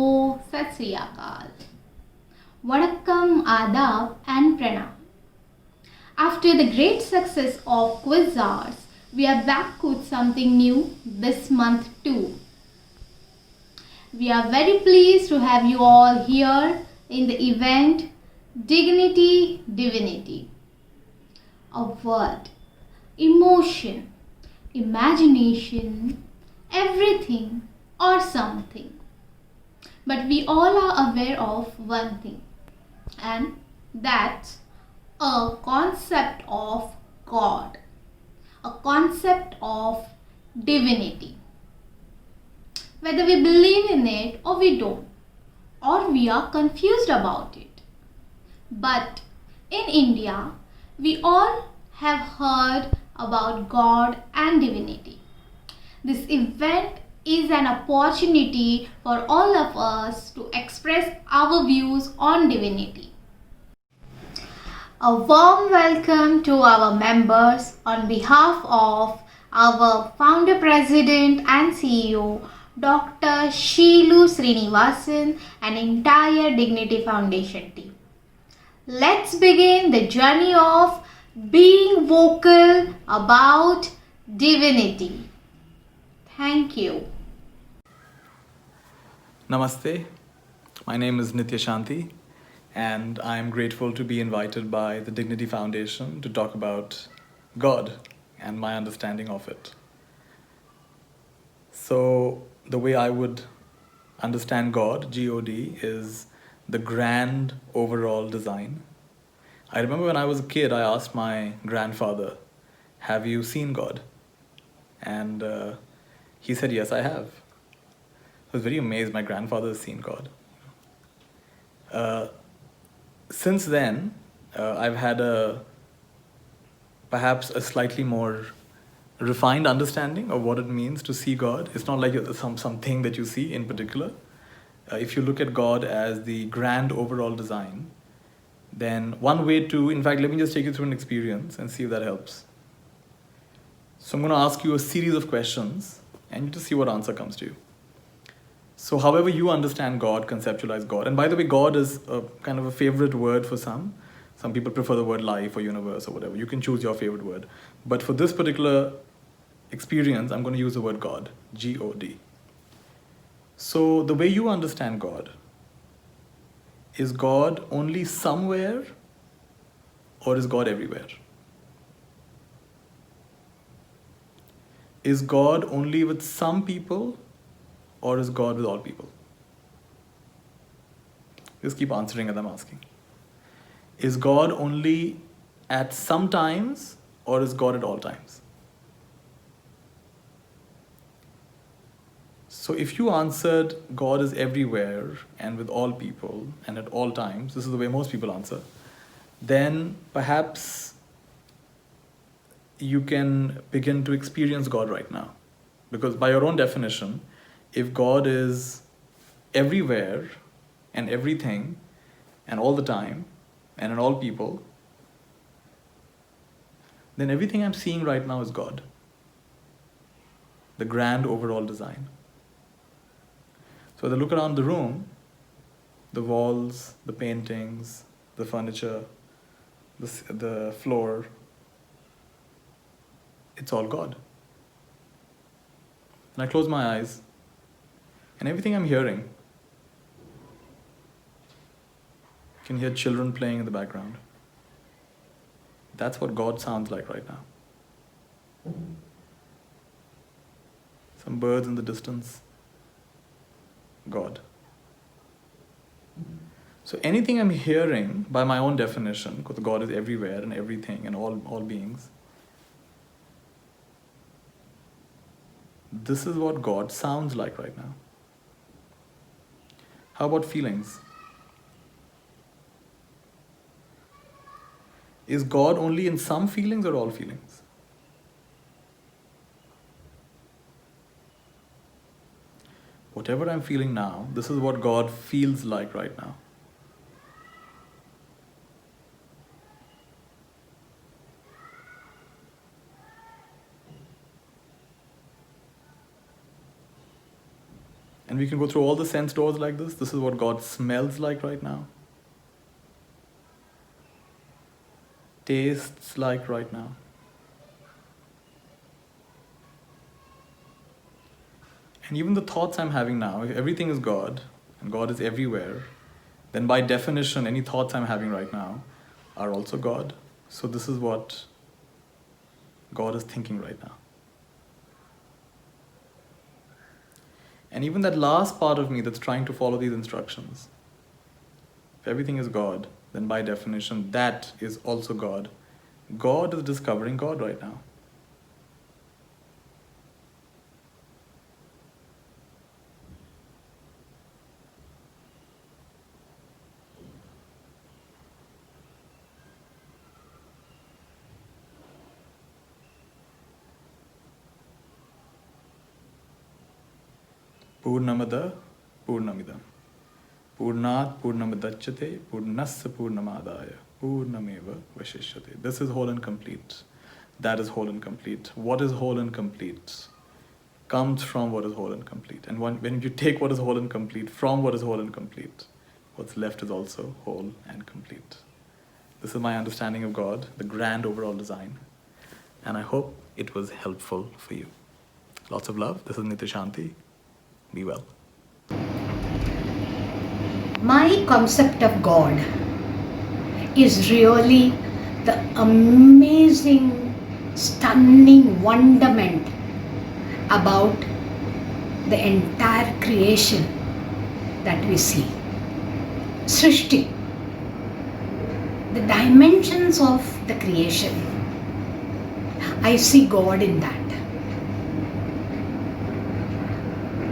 Namasko, Sat Sri Akal. Vanakkam, Adab and Pranam. After the great success of Quizzars, we are back with something new this month too. We are very pleased to have you all here in the event Dignity Divinity. A word, emotion, imagination, everything or something. But we all are aware of one thing, and that's a concept of God, a concept of divinity. Whether we believe in it or we don't, or we are confused about it. But in India, we all have heard about God and divinity. This event is an opportunity for all of us to express our views on divinity. A warm welcome to our members on behalf of our founder, president and CEO, Dr. Sheelu Srinivasan and entire Dignity Foundation team. Let's begin the journey of being vocal about divinity. Thank you. Namaste. My name is Nitya Shanti, and I am grateful to be invited by the Dignity Foundation to talk about God and my understanding of it. So, the way I would understand God, G-O-D, is the grand overall design. I remember when I was a kid, I asked my grandfather, "Have you seen God?" And he said, "Yes, I have." I was very amazed my grandfather has seen God. Since then, I've had perhaps a slightly more refined understanding of what it means to see God. It's not like something that you see in particular. If you look at God as the grand overall design, then one way to, in fact, let me just take you through an experience and see if that helps. So I'm going to ask you a series of questions and you just see what answer comes to you. So however you understand God, conceptualize God. And by the way, God is a kind of a favorite word for some. Some people prefer the word life or universe or whatever. You can choose your favorite word. But for this particular experience, I'm going to use the word God, G-O-D. So the way you understand God, is God only somewhere or is God everywhere? Is God only with some people or is God with all people? Just keep answering as I'm asking. Is God only at some times or is God at all times? So if you answered God is everywhere and with all people and at all times, this is the way most people answer, then perhaps you can begin to experience God right now. Because by your own definition, if God is everywhere and everything and all the time and in all people, then everything I'm seeing right now is God. The grand overall design. So as I look around the room, the walls, the paintings, the furniture, the floor, it's all God. And I close my eyes, and everything I'm hearing, you can hear children playing in the background. That's what God sounds like right now. Some birds in the distance. God. So anything I'm hearing, by my own definition, because God is everywhere and everything and all beings, this is what God sounds like right now. How about feelings? Is God only in some feelings or all feelings? Whatever I'm feeling now, this is what God feels like right now. And And we can go through all the sense doors like this. This is what God smells like right now. Tastes like right now. And even the thoughts I'm having now, if everything is God, and God is everywhere, then by definition, any thoughts I'm having right now are also God. So this is what God is thinking right now. And even that last part of me that's trying to follow these instructions, if everything is God, then by definition, that is also God. God is discovering God right now. Purnamada Purnamidam. Purnat Purnamadachyate Purnasya Purnamadaya Purnameva Vashishyate. This is whole and complete. That is whole and complete. What is whole and complete comes from what is whole and complete. And when you take what is whole and complete from what is whole and complete, what's left is also whole and complete. This is my understanding of God, the grand overall design. And I hope it was helpful for you. Lots of love. This is Nitya Shanti. Be well. My concept of God is really the amazing, stunning wonderment about the entire creation that we see. Srishti, the dimensions of the creation. I see God in that.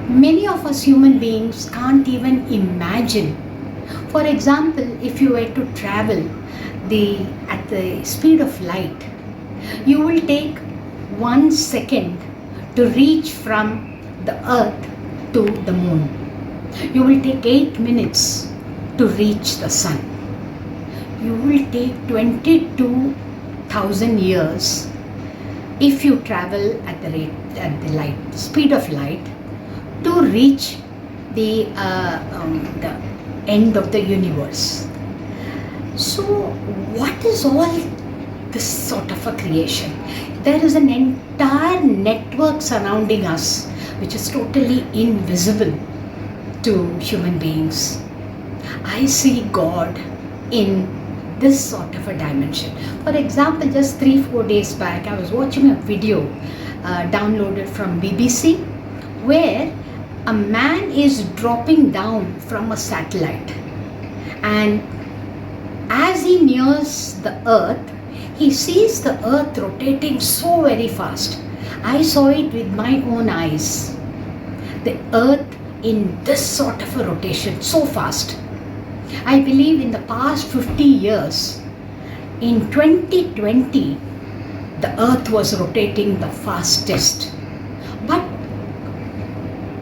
Many of us human beings can't even imagine. For example, if you were to travel at the speed of light, you will take 1 second to reach from the earth to the moon. You will take 8 minutes to reach the sun. You will take 22,000 years if you travel at the speed of light to reach the end of the universe. So what is all this sort of a creation? There is an entire network surrounding us which is totally invisible to human beings. I see God in this sort of a dimension. For example, just 3-4 days back, I was watching a video downloaded from BBC where a man is dropping down from a satellite, and as he nears the earth, he sees the earth rotating so very fast. I saw it with my own eyes. The earth in this sort of a rotation so fast. I believe in the past 50 years, in 2020, the earth was rotating the fastest. But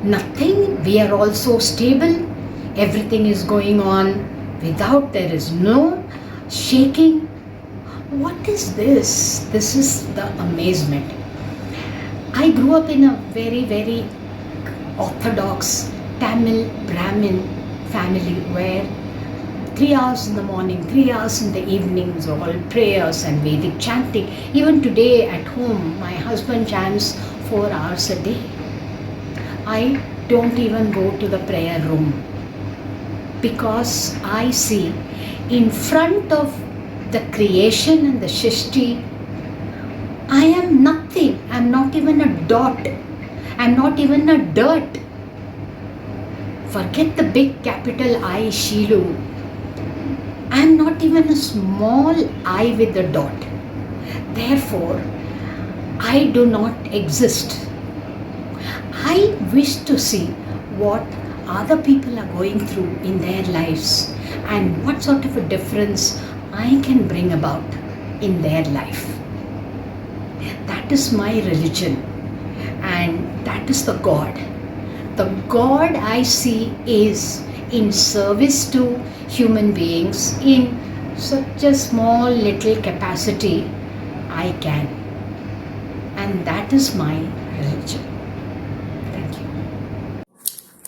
nothing, we are also stable, everything is going on there is no shaking. What is this? This is the amazement. I grew up in a very, very orthodox Tamil Brahmin family where 3 hours in the morning, 3 hours in the evenings, all prayers and Vedic chanting. Even today at home, my husband chants 4 hours a day. I don't even go to the prayer room because I see in front of the creation and the Shrishti, I am nothing. I'm not even a dot. I'm not even a dirt. Forget the big capital I, Shilu. I'm not even a small I with a dot. Therefore, I do not exist. I wish to see what other people are going through in their lives and what sort of a difference I can bring about in their life. That is my religion, and that is the God. The God I see is in service to human beings in such a small little capacity I can. And that is my religion. Thank you.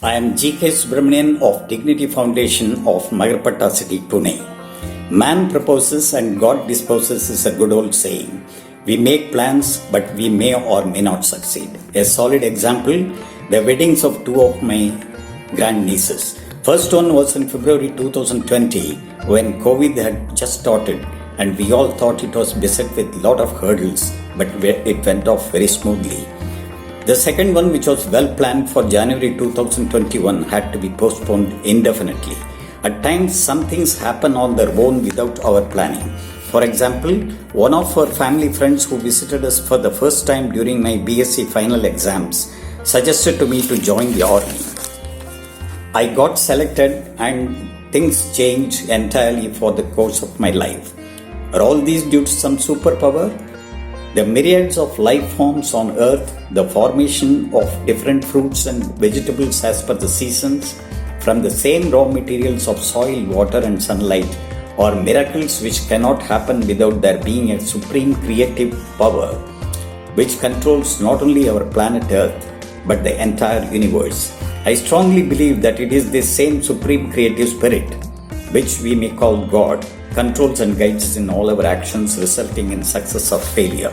I am G.K. Subramanian of Dignity Foundation of Magarpatta City, Pune. Man proposes and God disposes is a good old saying. We make plans, but we may or may not succeed. A solid example, the weddings of two of my grandnieces. First one was in February 2020 when COVID had just started and we all thought it was beset with a lot of hurdles, but it went off very smoothly. The second one, which was well planned for January 2021, had to be postponed indefinitely. At times, some things happen on their own without our planning. For example, one of our family friends who visited us for the first time during my BSc final exams suggested to me to join the army. I got selected and things changed entirely for the course of my life. Are all these due to some superpower? The myriads of life forms on earth, the formation of different fruits and vegetables as per the seasons, from the same raw materials of soil, water and sunlight, are miracles which cannot happen without there being a supreme creative power which controls not only our planet Earth but the entire universe. I strongly believe that it is this same supreme creative spirit, which we may call God, controls and guides us in all our actions, resulting in success or failure.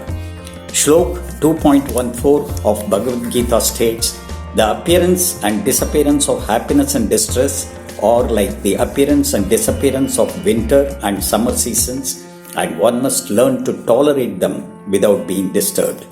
Shlok 2.14 of Bhagavad Gita states, the appearance and disappearance of happiness and distress are like the appearance and disappearance of winter and summer seasons, and one must learn to tolerate them without being disturbed.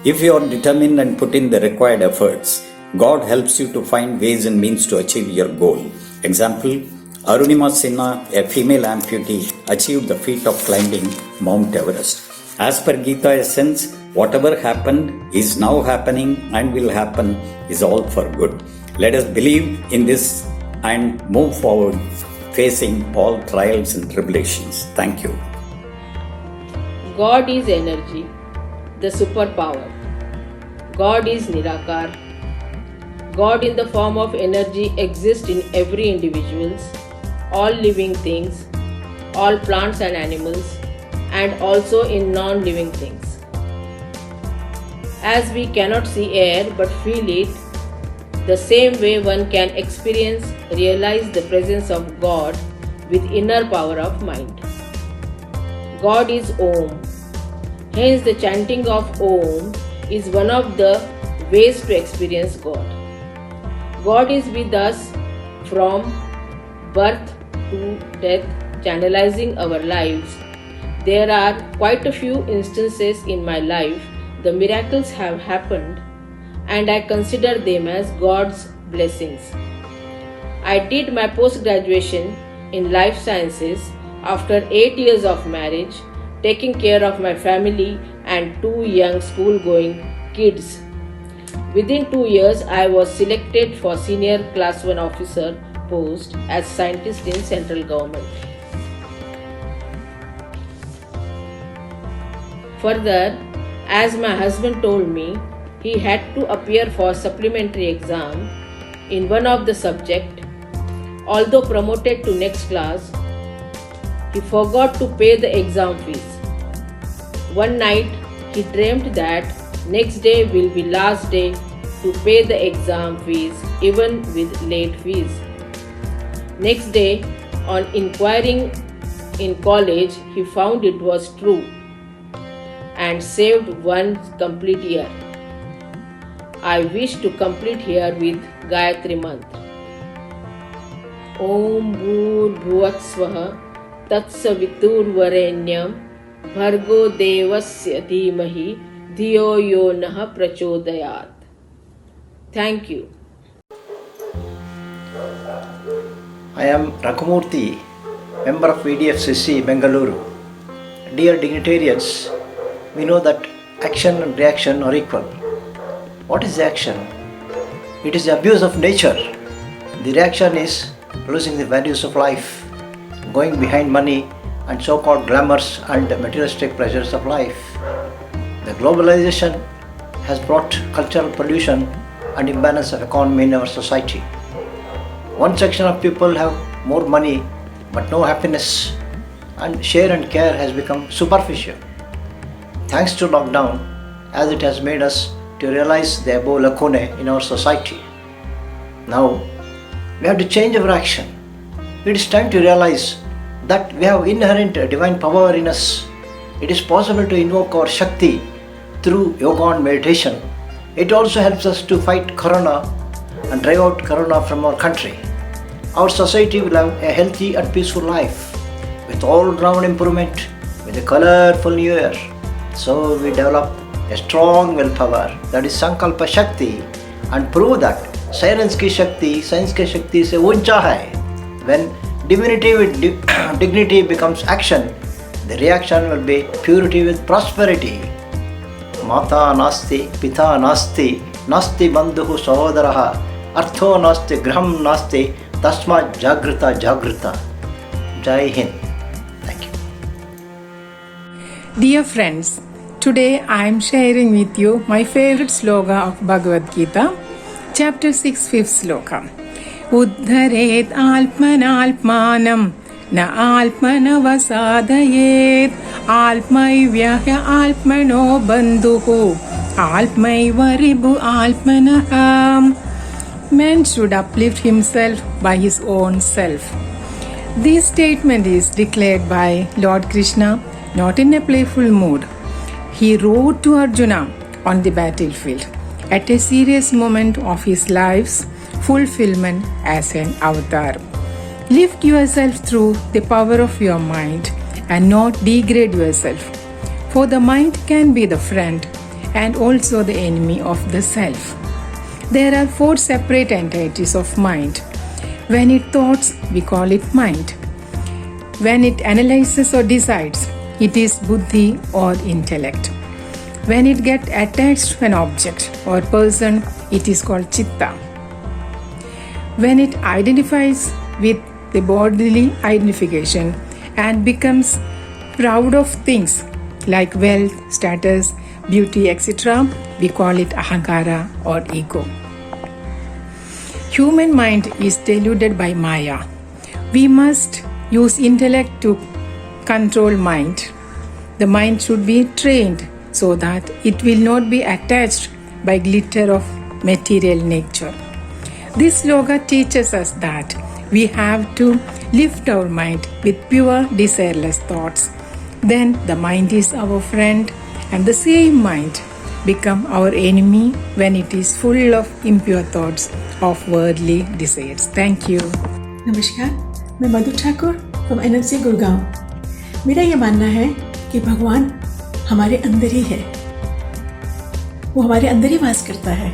If you are determined and put in the required efforts, God helps you to find ways and means to achieve your goal. Example, Arunima Sinha, a female amputee, achieved the feat of climbing Mount Everest. As per Gita essence, whatever happened is now happening and will happen is all for good. Let us believe in this and move forward, facing all trials and tribulations. Thank you. God is energy, the superpower. God is Nirakar. God in the form of energy exists in every individual, all living things, all plants and animals, and also in non-living things. As we cannot see air but feel it, the same way one can experience, realize the presence of God with inner power of mind. God is Om. Hence the chanting of Om is one of the ways to experience God. God is with us from birth to death, channelizing our lives. There are quite a few instances in my life the miracles have happened, and I consider them as God's blessings. I did my post-graduation in life sciences after 8 years of marriage, taking care of my family and 2 young school-going kids. Within 2 years, I was selected for senior class 1 officer post as scientist in central government. Further, as my husband told me, he had to appear for supplementary exam in one of the subject. Although promoted to next class, he forgot to pay the exam fees. One night, he dreamt that next day will be last day to pay the exam fees even with late fees. Next day, on inquiring in college, he found it was true and saved one complete year. I wish to complete here with Gayatri Mantra. Om Bhur Bhuvat Swaha Tatsaviturvarenyam Bhargo Devasya Dhimahi Dhiyo Yo Naha Prachodayat. Thank you. I am Rakumurthy, member of VDFCC Bengaluru. Dear dignitarians, we know that action and reaction are equal. What is the action? It is the abuse of nature. The reaction is losing the values of life, going behind money and so-called glamours and materialistic pleasures of life. The globalization has brought cultural pollution and imbalance of economy in our society. One section of people have more money but no happiness, and share and care has become superficial. Thanks to lockdown, as it has made us to realize the above lacunae in our society. Now, we have to change our action. It is time to realize that we have inherent divine power in us. It is possible to invoke our Shakti through yoga and meditation. It also helps us to fight Corona and drive out Corona from our country. Our society will have a healthy and peaceful life with all-round improvement, with a colorful new year. So we develop a strong willpower, that is Sankalpa Shakti, and prove that science ki Shakti se uncha hai. When divinity with dignity becomes action, the reaction will be purity with prosperity. Mata nasti, pita nasti, nasti bandhu sahodaraha, artho nasti, graham nasti, tasma jagrita jagrita. Jai Hind. Thank you. Dear friends, today I am sharing with you my favorite sloka of Bhagavad Gita, chapter 6, 5th sloka. Uddharet alpmanalpmanam na alpmanavasadayet alpmaivyahya alpmano bandhuhu alpmaiva ribu alpmanaham. Man should uplift himself by his own self. This statement is declared by Lord Krishna not in a playful mood. He wrote to Arjuna on the battlefield at a serious moment of his life's fulfillment as an avatar. Lift yourself through the power of your mind and not degrade yourself, for the mind can be the friend and also the enemy of the self. There are 4 separate entities of mind. When it thoughts, we call it mind. When it analyzes or decides, it is buddhi or intellect. When it gets attached to an object or person, it is called chitta. When it identifies with the bodily identification and becomes proud of things like wealth, status, beauty, etc., we call it ahankara or ego. Human mind is deluded by Maya. We must use intellect to control mind. The mind should be trained so that it will not be attached by glitter of material nature. This sloka teaches us that we have to lift our mind with pure, desireless thoughts. Then the mind is our friend, and the same mind become our enemy when it is full of impure thoughts of worldly desires. Thank you. नमस्कार, मैं मधु Thakur from NLC Gurgaon. मेरा ये मानना है कि भगवान हमारे अंदर ही है, वो हमारे अंदर ही वास करता है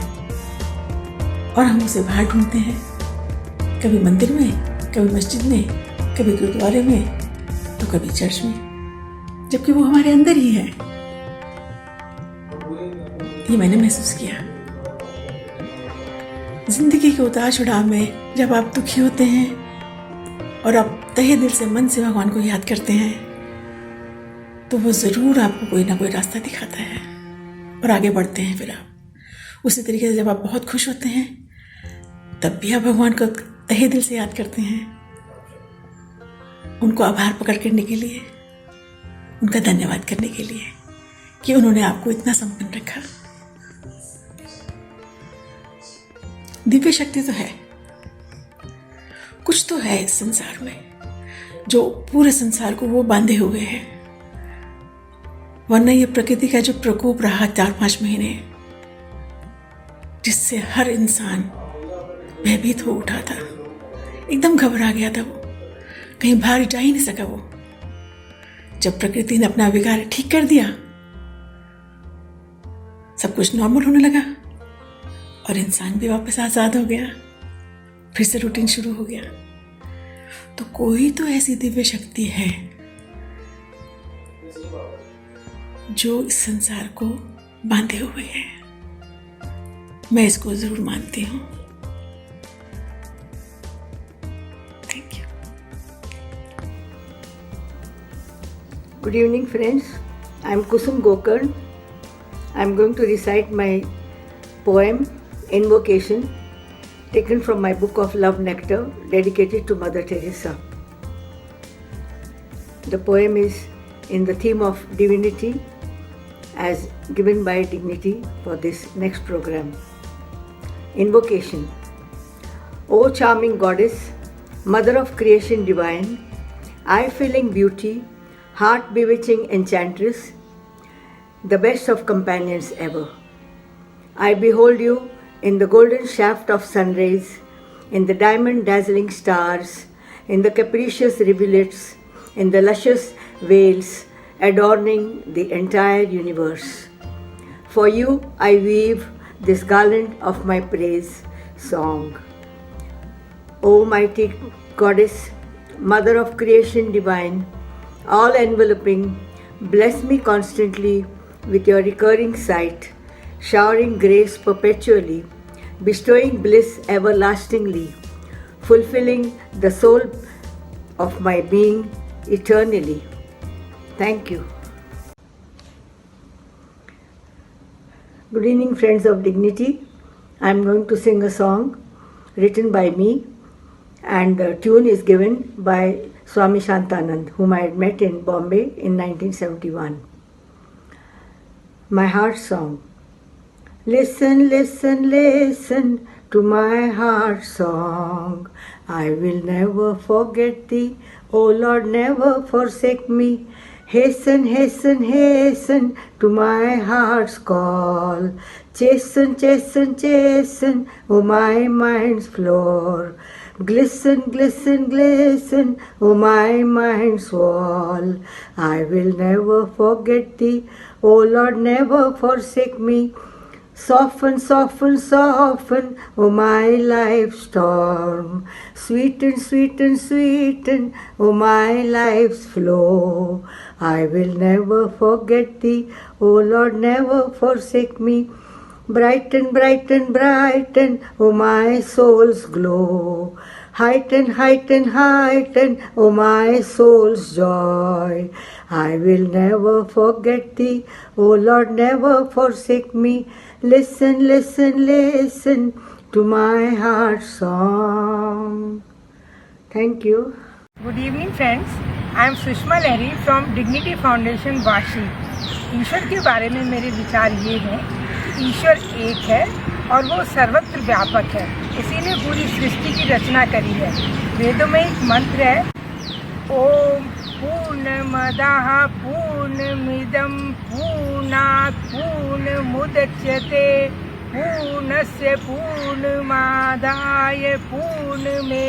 और हम उसे बाहर ढूंढते हैं, कभी मंदिर में, कभी मस्जिद में, कभी गुरुद्वारे में, तो कभी चर्च में, जबकि वो हमारे अंदर ही है। ये मैंने महसूस किया। जिंदगी के उतार चढ़ाव में जब आप दुखी होते हैं और आप तहे दिल से, मन से भगवान को याद करते हैं, तो वो ज़रूर आपको कोई ना कोई रास्ता दिखाता है और आगे बढ़ते हैं। फिर आप उसी तरीके से जब आप बहुत खुश होते हैं, तब भी आप भगवान को तहे दिल से याद करते हैं, उनको आभार प्रकट करने के लिए, उनका धन्यवाद करने के लिए कि उन्होंने आपको इतना संपन्न रखा। दिव्य शक्ति तो है, कुछ तो है इस संसार में जो पूरे संसार को वो बांधे हुए है, वरना ये प्रकृति का जो प्रकोप रहा 4-5 महीने, जिससे हर इंसान भयभीत हो उठा था, एकदम घबरा गया था, वो कहीं बाहर जा ही नहीं सका। वो जब प्रकृति ने अपना विकार ठीक कर दिया, सब कुछ नॉर्मल होने लगा और इंसान भी वापस आज़ाद हो गया, फिर से रूटीन शुरू हो गया। तो कोई तो ऐसी दिव्य शक्ति है जो इस संसार को बांधे हुए है। मैं इसको जरूर मानती हूँ। Thank you. Good evening, friends. I am Kusum Gokarn. I am going to recite my poem Invocation, taken from my book of Love Nectar, dedicated to Mother Teresa. The poem is in the theme of divinity as given by Dignity for this next program. Invocation. O charming goddess, mother of creation divine, eye-filling beauty, heart-bewitching enchantress, the best of companions ever. I behold you in the golden shaft of sun rays, in the diamond dazzling stars, in the capricious rivulets, in the luscious vales adorning the entire universe. For you I weave this garland of my praise song. O mighty goddess, mother of creation divine, all enveloping, bless me constantly with your recurring sight, showering grace perpetually, bestowing bliss everlastingly, fulfilling the soul of my being eternally. Thank you. Good evening, friends of dignity. I am going to sing a song written by me, and the tune is given by Swami Shantanand, whom I had met in Bombay in 1971. My heart song. Listen, listen, listen to my heart song. I will never forget thee, O Lord, never forsake me. Hasten, hasten, hasten to my heart's call. Chasten, chasten, chasten, O my mind's floor. Glisten, glisten, glisten, O my mind's wall. I will never forget thee, O Lord, never forsake me. Soften, soften, soften, O my life's storm. Sweeten, sweeten, sweeten, O my life's flow. I will never forget thee, O Lord, never forsake me. Brighten, brighten, brighten, O my soul's glow. Heighten, heighten, heighten, O my soul's joy. I will never forget thee, O Lord, never forsake me. Listen, listen, listen to my heart's song. Thank you. Good evening friends, I am Sushma Lahiri from Dignity Foundation Vashi. ईश्वर के बारे में मेरे विचार ये हैं कि ईश्वर एक है और वो सर्वत्र व्यापक है, इसीलिए पूरी सृष्टि की रचना करी है। वेदों में एक मंत्र है, ओम पूर्णमदः पूर्णमिदं पूर्णात् पूर्णमुदच्यते पूर्णस्य पूर्णमादाय पूर्णमेवावशिष्यते।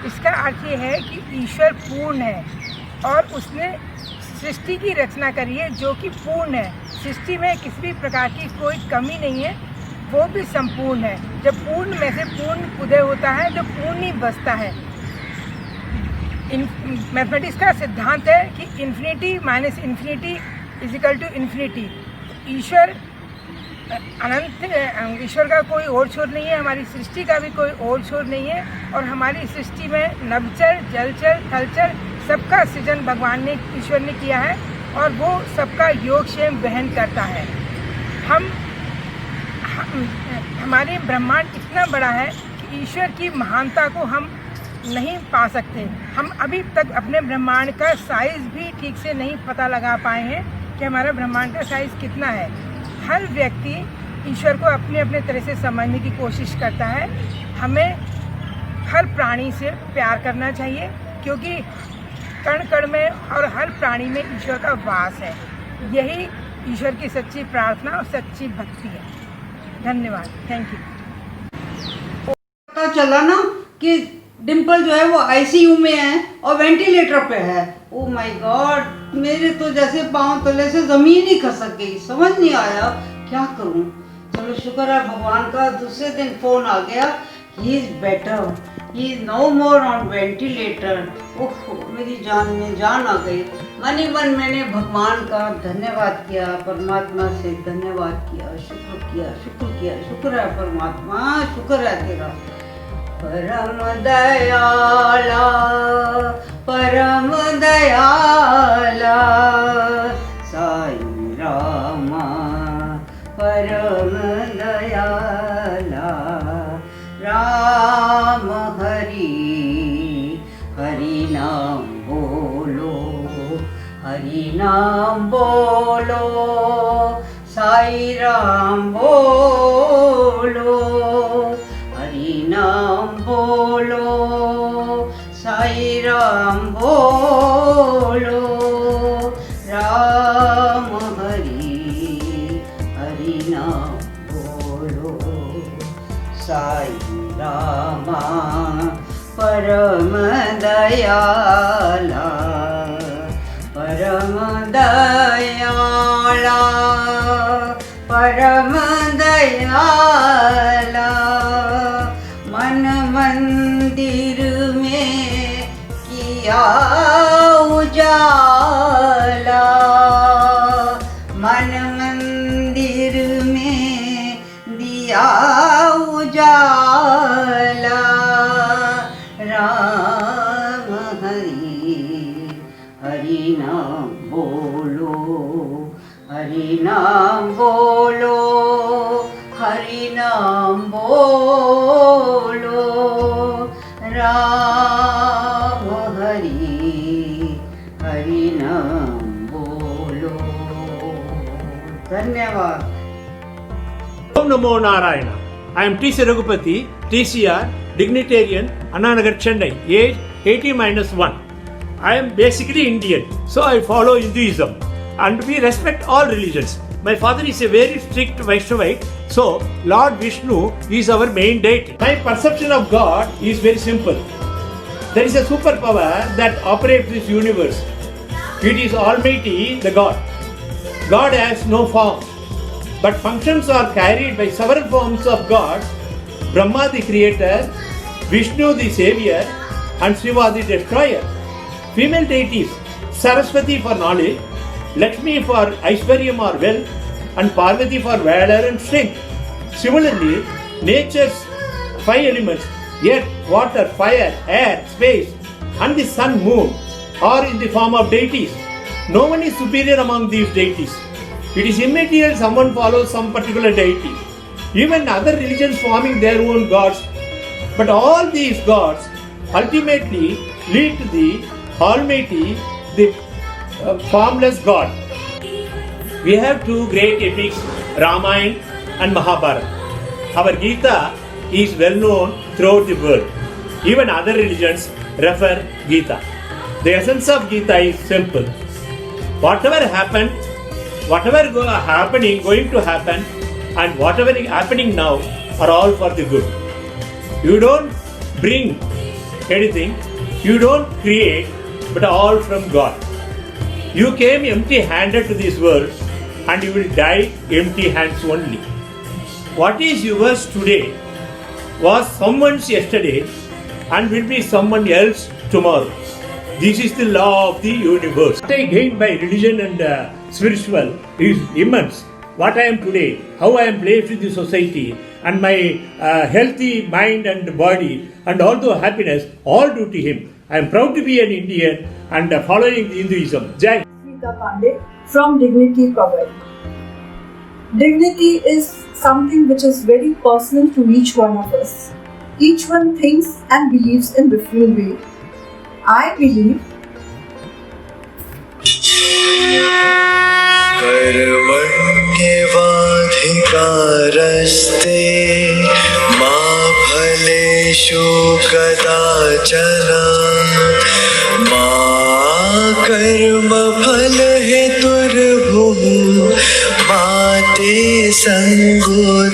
इसका अर्थ ये है कि ईश्वर पूर्ण है और उसने सृष्टि की रचना करी है जो कि पूर्ण है। सृष्टि में किसी भी प्रकार की कोई कमी नहीं है, वो भी संपूर्ण है। जब पूर्ण में से पूर्ण उदय होता है तो पूर्ण ही बसता है। मैथमेटिक्स का सिद्धांत है कि infinity minus infinity is equal to infinity. ईश्वर अनंत, ईश्वर का कोई ओर छोर नहीं है, हमारी सृष्टि का भी कोई ओर छोर नहीं है। और हमारी सृष्टि में नभचर, जलचर, थलचर सबका सृजन भगवान ने, ईश्वर ने किया है और वो सबका योगक्षेम वहन करता है। हमारे ब्रह्मांड इतना बड़ा है कि ईश्वर की महानता को हम नहीं पा सकते। हम अभी तक अपने ब्रह्मांड का साइज़ भी ठीक से नहीं पता लगा पाए हैं कि हमारा ब्रह्मांड का साइज़ कितना है। हर व्यक्ति ईश्वर को अपने अपने तरह से समझने की कोशिश करता है। हमें हर प्राणी से प्यार करना चाहिए क्योंकि कण कण में और हर प्राणी में ईश्वर का वास है। यही ईश्वर की सच्ची प्रार्थना और सच्ची भक्ति है। धन्यवाद, थैंक यू। पता चला ना कि डिम्पल जो है वो आईसीयू में है और वेंटिलेटर पे है। ओ माय गॉड, मेरे तो जैसे पांव तले से जमीन ही खसक गई, समझ नहीं आया क्या करूं। चलो शुक्र है भगवान का, दूसरे दिन फोन आ गया, he is better, he is no more on ventilator. Oh, मेरी जान में जान आ गई। मन ही मन मैंने भगवान का धन्यवाद किया, परमात्मा से धन्यवाद किया, शुक्र किया, शुक्र किया। शुक्र है परमात्मा, शुक्र है तेरा। परम दयाला, परम दयाला साईं रामा, परम दयाला। राम हरि हरि नाम बोलो, हरि नाम बोलो, साईं राम बोलो। बोलो, साई राम बोलो, राम हरि हरि नाम बोलो, साई रामा परम दयाला, परम दयाला, परम दयाला, मन मंदिर में किया उजाला, मन मंदिर में दिया उजाला, राम हरि हरि नाम बोलो, हरि नाम बोलो, हरि नाम बोलो, राम हरि हरि नाम बोलो। धन्यवाद। Om Namo Narayana. I am T. C. Raghupati, TCR, Dignitarian, Annanagar, Chennai, age 80-1. I am basically Indian, so I follow Hinduism and we respect all religions. My father is a very strict Vaishnavite, so Lord Vishnu is our main deity. My perception of God is very simple. There is a superpower that operates this universe. It is Almighty, the God. God has no form, but functions are carried by several forms of God: Brahma the creator, Vishnu the savior, and Shiva the destroyer. Female deities: Saraswati for knowledge, Lakshmi for Aishwaryam or wealth, and Parvati for valor and strength. Similarly, nature's 5 elements: earth, water, fire, air, space, and the sun, moon are in the form of deities. No one is superior among these deities. It is immaterial someone follows some particular deity. Even other religions forming their own gods, but all these gods ultimately lead to the Almighty, the formless God. We have 2 great epics, Ramayana and Mahabharata. Our Gita is well known throughout the world. Even other religions refer Gita. The essence of Gita is simple. Whatever happened, whatever going to happen, and whatever is happening now are all for the good. You don't bring anything, you don't create, but all from God. You came empty-handed to this world and you will die empty hands only. What is yours today was someone's yesterday and will be someone else tomorrow. This is the law of the universe. What I gained by religion and spiritual is immense. What I am today, how I am placed in the society, and my healthy mind and body, and also happiness, all due to Him. I am proud to be an Indian and following Hinduism. Jai. Smita Pandey from Dignity Cover. Dignity is something which is very personal to each one of us. Each one thinks and believes in different way. I believe कर्मण्येवाधिकारस्ते मा फलेषु कदाचन मा कर्मफलहेतुर्भुः मा ते सङ्गोत्स्वकर्मणि.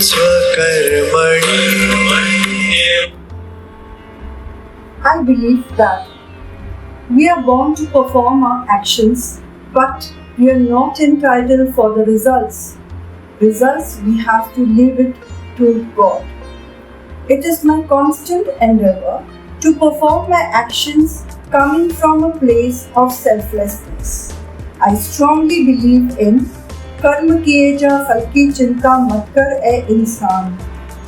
I believe that we are born to perform our actions, but we are not entitled for the results. Results we have to leave it to God. It is my constant endeavor to perform my actions coming from a place of selflessness. I strongly believe in कर्म किए जा फल की चिंता मत कर ए इंसान,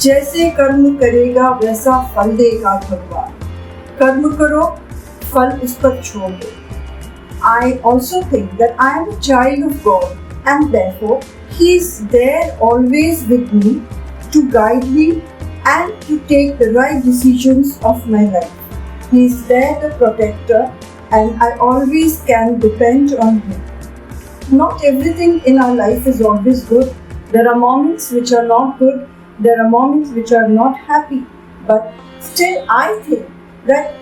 जैसे कर्म करेगा वैसा फल देगा भगवान. कर्म करो, फल उस पर छोड़ दो. I also think that I am a child of God and therefore He is there always with me to guide me and to take the right decisions of my life. He is there the protector and I always can depend on Him. Not everything in our life is always good. There are moments which are not good. There are moments which are not happy. But Still, I think that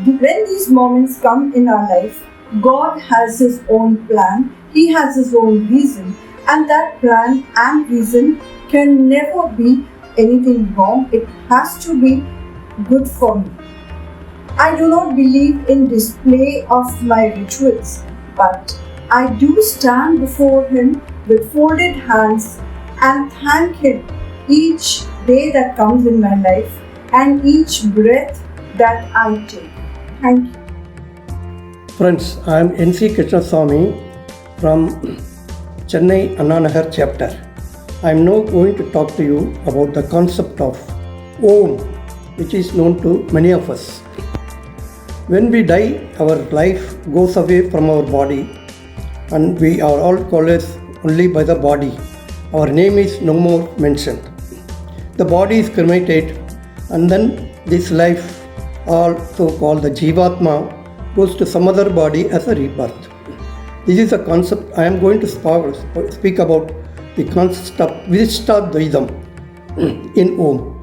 when these moments come in our life, God has His own plan, He has His own reason, and that plan and reason can never be anything wrong. It has to be good for me. I do not believe in display of my rituals, but I do stand before Him with folded hands and thank Him each day that comes in my life and each breath that I take. Thank you. Friends, I am N.C. Krishnaswamy from Chennai Annanagar chapter. I am now going to talk to you about the concept of Om, which is known to many of us. When we die, our life goes away from our body and we are all called only by the body. Our name is no more mentioned. The body is cremated and then this life, also called the Jivatma, goes to some other body as a rebirth. This is a concept I am going to speak about, the concept of Vishishtadvaidam in Om.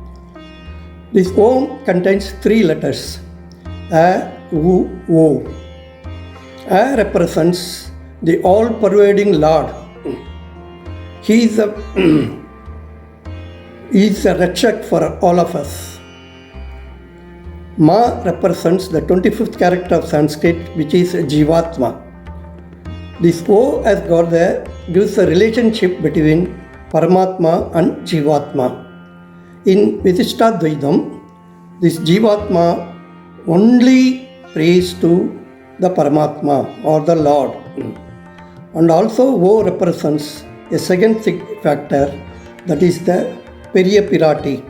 This Om contains 3 letters, A, U, O. A represents the all-pervading Lord. He is a Rakshak for all of us. Ma represents the 25th character of Sanskrit, which is Jivatma. This O as God there gives a relationship between Paramatma and Jivatma. In Vishishtadvaidam, this Jivatma only prays to the Paramatma or the Lord. And also O represents a second factor, that is the Periya Pirati,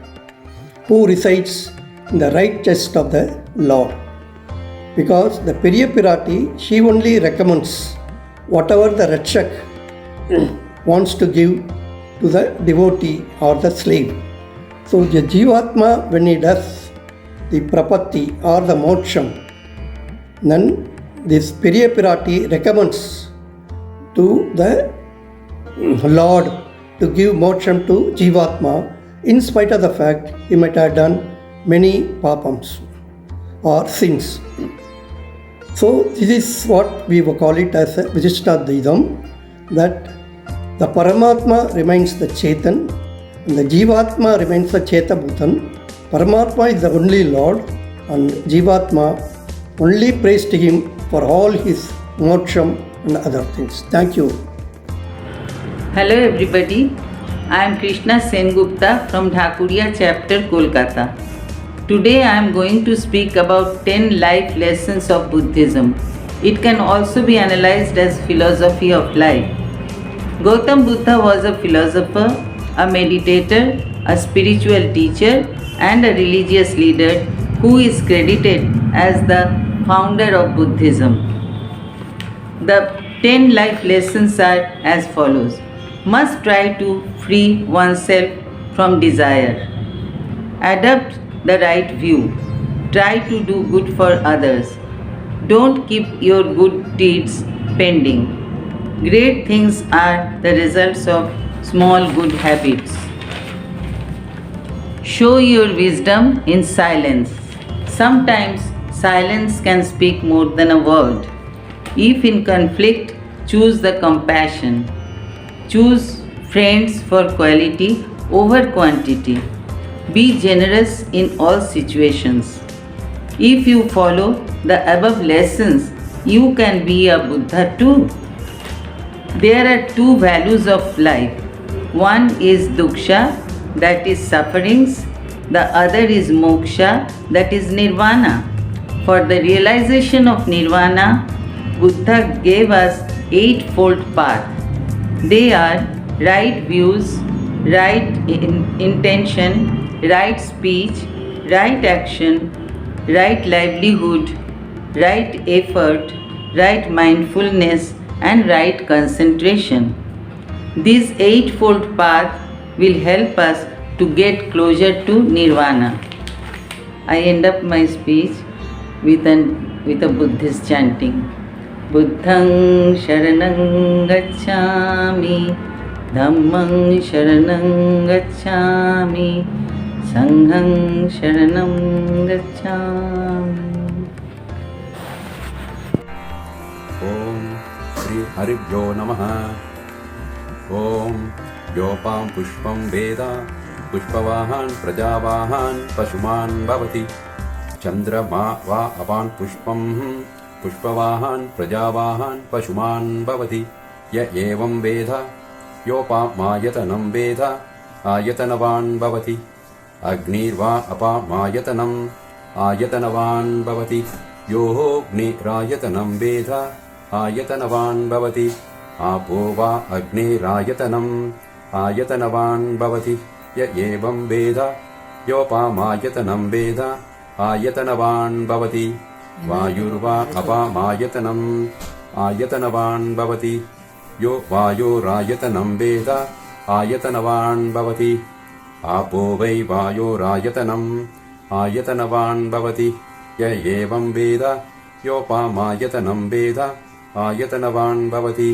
who resides in the right chest of the Lord. Because the Periya Pirati, she only recommends whatever the Rakshak wants to give to the devotee or the slave. So the Jivatma, when he does the Prapatti or the Moksham, then this Periya Pirati recommends to the Lord to give Moksham to Jivatma, in spite of the fact he might have done many papams or sins. So this is what we will call it as a Vishishtadvaidam, that the Paramatma remains the Chetan and the Jivatma remains the Chetabhutan. Paramatma is the only Lord and Jivatma only prays to Him for all his moksham and other things. Thank you. Hello everybody, I am Krishna Sengupta from Dhakuria chapter, Kolkata. Today I am going to speak about 10 life lessons of Buddhism. It can also be analyzed as philosophy of life. Gautam Buddha was a philosopher, a meditator, a spiritual teacher and a religious leader who is credited as the founder of Buddhism. The 10 life lessons are as follows. Must try to free oneself from desire. Adopt the right view. Try to do good for others. Don't keep your good deeds pending. Great things are the results of small good habits. Show your wisdom in silence. Sometimes silence can speak more than a word. If in conflict, choose the compassion. Choose friends for quality over quantity. Be generous in all situations. If you follow the above lessons, you can be a Buddha too. There are 2 values of life. One is duksha, that is sufferings. The other is moksha, that is nirvana. For the realization of nirvana, Buddha gave us 8-fold path. They are right views, right intention, right speech, right action, right livelihood, right effort, right mindfulness and right concentration. This 8-fold path will help us to get closer to nirvana. I end up my speech with a Buddhist chanting. Buddhang sharanang gacchami, dhammang sharanang gacchami, संघं शरणं गच्छामि। ओम श्री हरिभ्यो नमः। ओम योपां पुष्पं वेद पुष्पवाहान् प्रजावाहान् पशुमान् भवति। चंद्रमा वा अपान् पुष्पं पुष्पवाहान् प्रजावाहान् पशुमान् भवति। य एवं वेद योपामायतनं वेद आयतनवान् भवति। अग्निर्वा अपामायतनम् आयतनवान् भवति। योऽग्निरायतनं वेद आयतनवान् भवति। आपो वा अग्निरायतनम् आयतनवान् भवति। य एवं वेद योपामायतनं वेद आयतनवान् भवति। वायुर्वा अपामायतनम् आयतनवान् भवति। यो वायोरायतनं वेद आयतनवान् भवति। आपो वै वायोरायतनम् आयतनवान् भवति। य एवं वेद योपामायतनं वेद आयतनवान् भवति।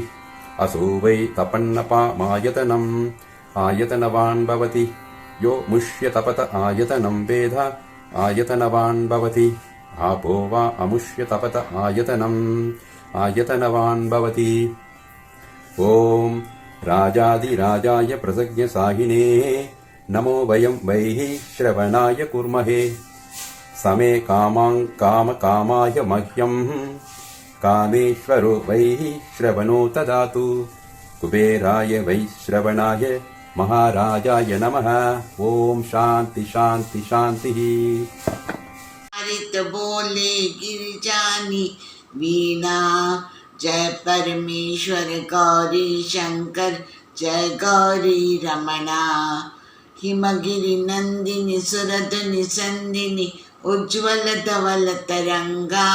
असो वै तपन्नपामायतनम् आयतनवान् भवति। यो मुष्यतपत आयतनं वेद आयतनवान् भवति। आपो वा अमुष्यतपत आयतनम् आयतनवान् भवति। ओम राजाधिराजाय प्रसज्ञसाहिने नमो वयं वैः श्रवणाय कुर्महे। समे कामां कामकामाय मह्यं कामेश्वरो वैः श्रवणो ददातु। कुबेराय वै श्रवणाय महाराजाय नमः। ओम शांति शांति शांति। हरित बोले गिरिजानी वीणा जय परमेश्वर गौरी शंकर जय गौरी रमणा। हिमगिरि नंदिनी सुरधुनि संदिनी उज्ज्वल धवल तरंगा।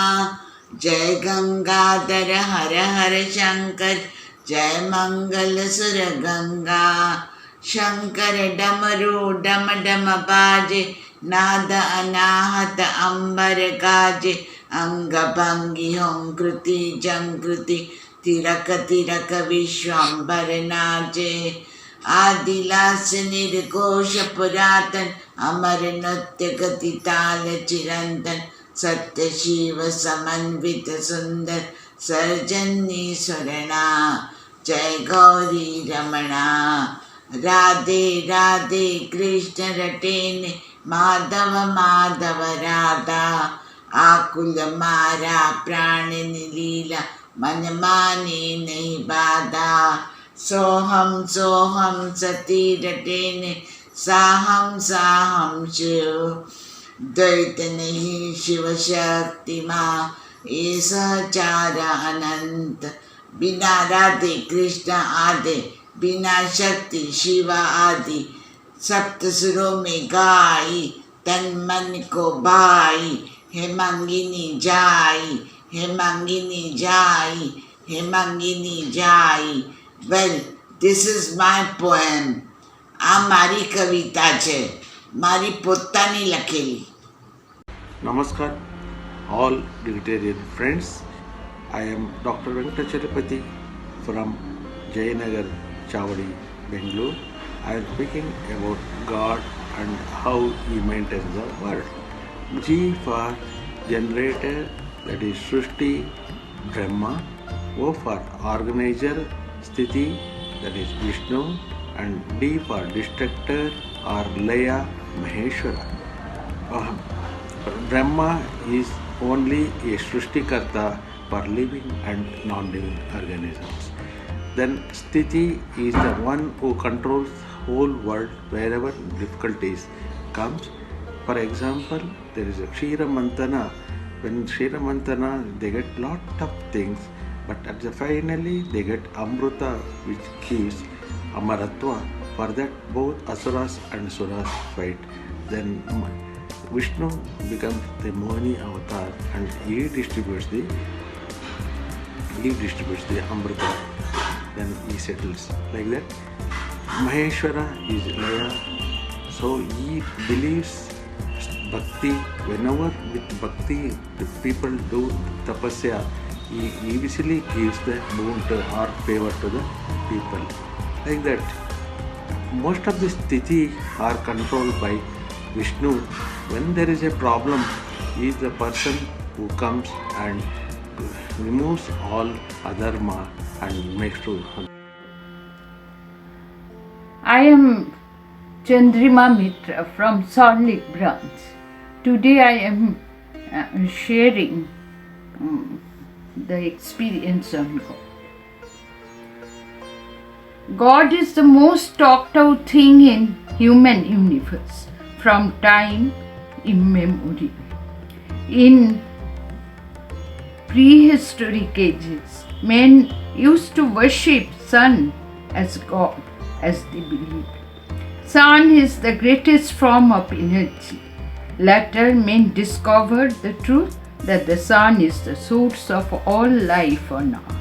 जय गंगाधर हर हर शंकर जय मंगल सुर गंगा। शंकर डमरू डम डम बाजे नाद अनाहत अंबर गाजे। अंग भंगी हों कृति जंकृति तिरक तिरक विश्वंबर नाचे। आदिलास निर्घोष पुरातन अमर नृत्य गति ताल चिरंतन। सत्य शिव समन्वित सुंदर सर्जन्य सुरणा। जय गौरी रमणा। राधे राधे कृष्ण रटेने माधव माधव राधा। आकुल मारा प्राण लीला मन माने नहीं बाधा। सोहम सती रटेने साहम साहम शिव। द्वैत नहीं शिव शक्ति माँ ये सहचार अनंत। बिना राधे कृष्ण आदि बिना शक्ति शिवा आदि। सप्त सुरों में गाई तन मन को भाई। हे मंगिनी जाई हे मंगिनी जाई हे मंगिनी जाई। Well this is my poem. आ मारी कविता छे मारी पोतानी लखेली। Namaskar all Vegetarian friends. I am Dr. Venkatacharapati from Jayanagar, Chavadi, Bengaluru. I am speaking about God and how He maintains the world. G for generator, that is Srishti, Brahma. O for organizer, Sthiti, that is Vishnu. And D for destructor or Laya, Maheshwara. Brahma is only a Srishtikarta for living and non-living organisms. Then Sthiti is the one who controls whole world wherever difficulties comes. For example, there is a Kshira Mantana. When Kshira Mantana, they get lot of things, but at the finally they get Amruta, which gives Amaratva. For that both Asuras and Suras fight. Then Vishnu becomes the Mohini avatar and he distributes the Amrita. Then he settles like that. Maheshwara is Laya. So he believes Bhakti. Whenever with Bhakti the people do tapasya, he easily gives the boon or favor to the people. Like that. Most of the sthiti are controlled by Vishnu, when there is a problem, he is the person who comes and removes all adharma and makes to. I am Chandrima Mitra from Salt Lake branch. Today I am sharing the experience of God. God is the most talked out thing in human universe from time immemorial. In prehistoric ages, men used to worship sun as God, as they believed. Sun is the greatest form of energy. Later, men discovered the truth that the sun is the source of all life on earth.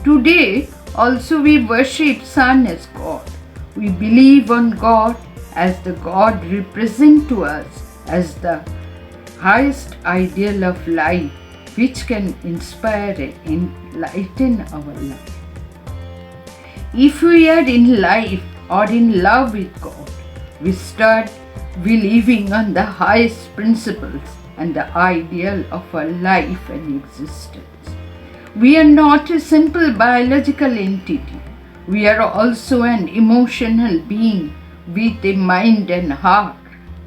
Today, also we worship sun as God. We believe on God as the God represent to us as the highest ideal of life, which can inspire and enlighten our life. If we are in life or in love with God, we start believing on the highest principles and the ideal of our life and existence. We are not a simple biological entity. We are also an emotional being with a mind and heart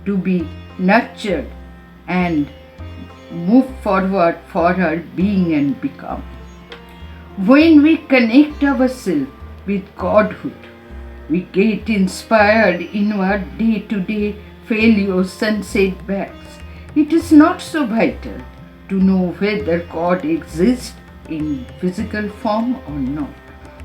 to be nurtured and move forward for our being and become. When we connect ourselves with Godhood, we get inspired in our day-to-day failures and setbacks. It is not so vital to know whether God exists in physical form or not,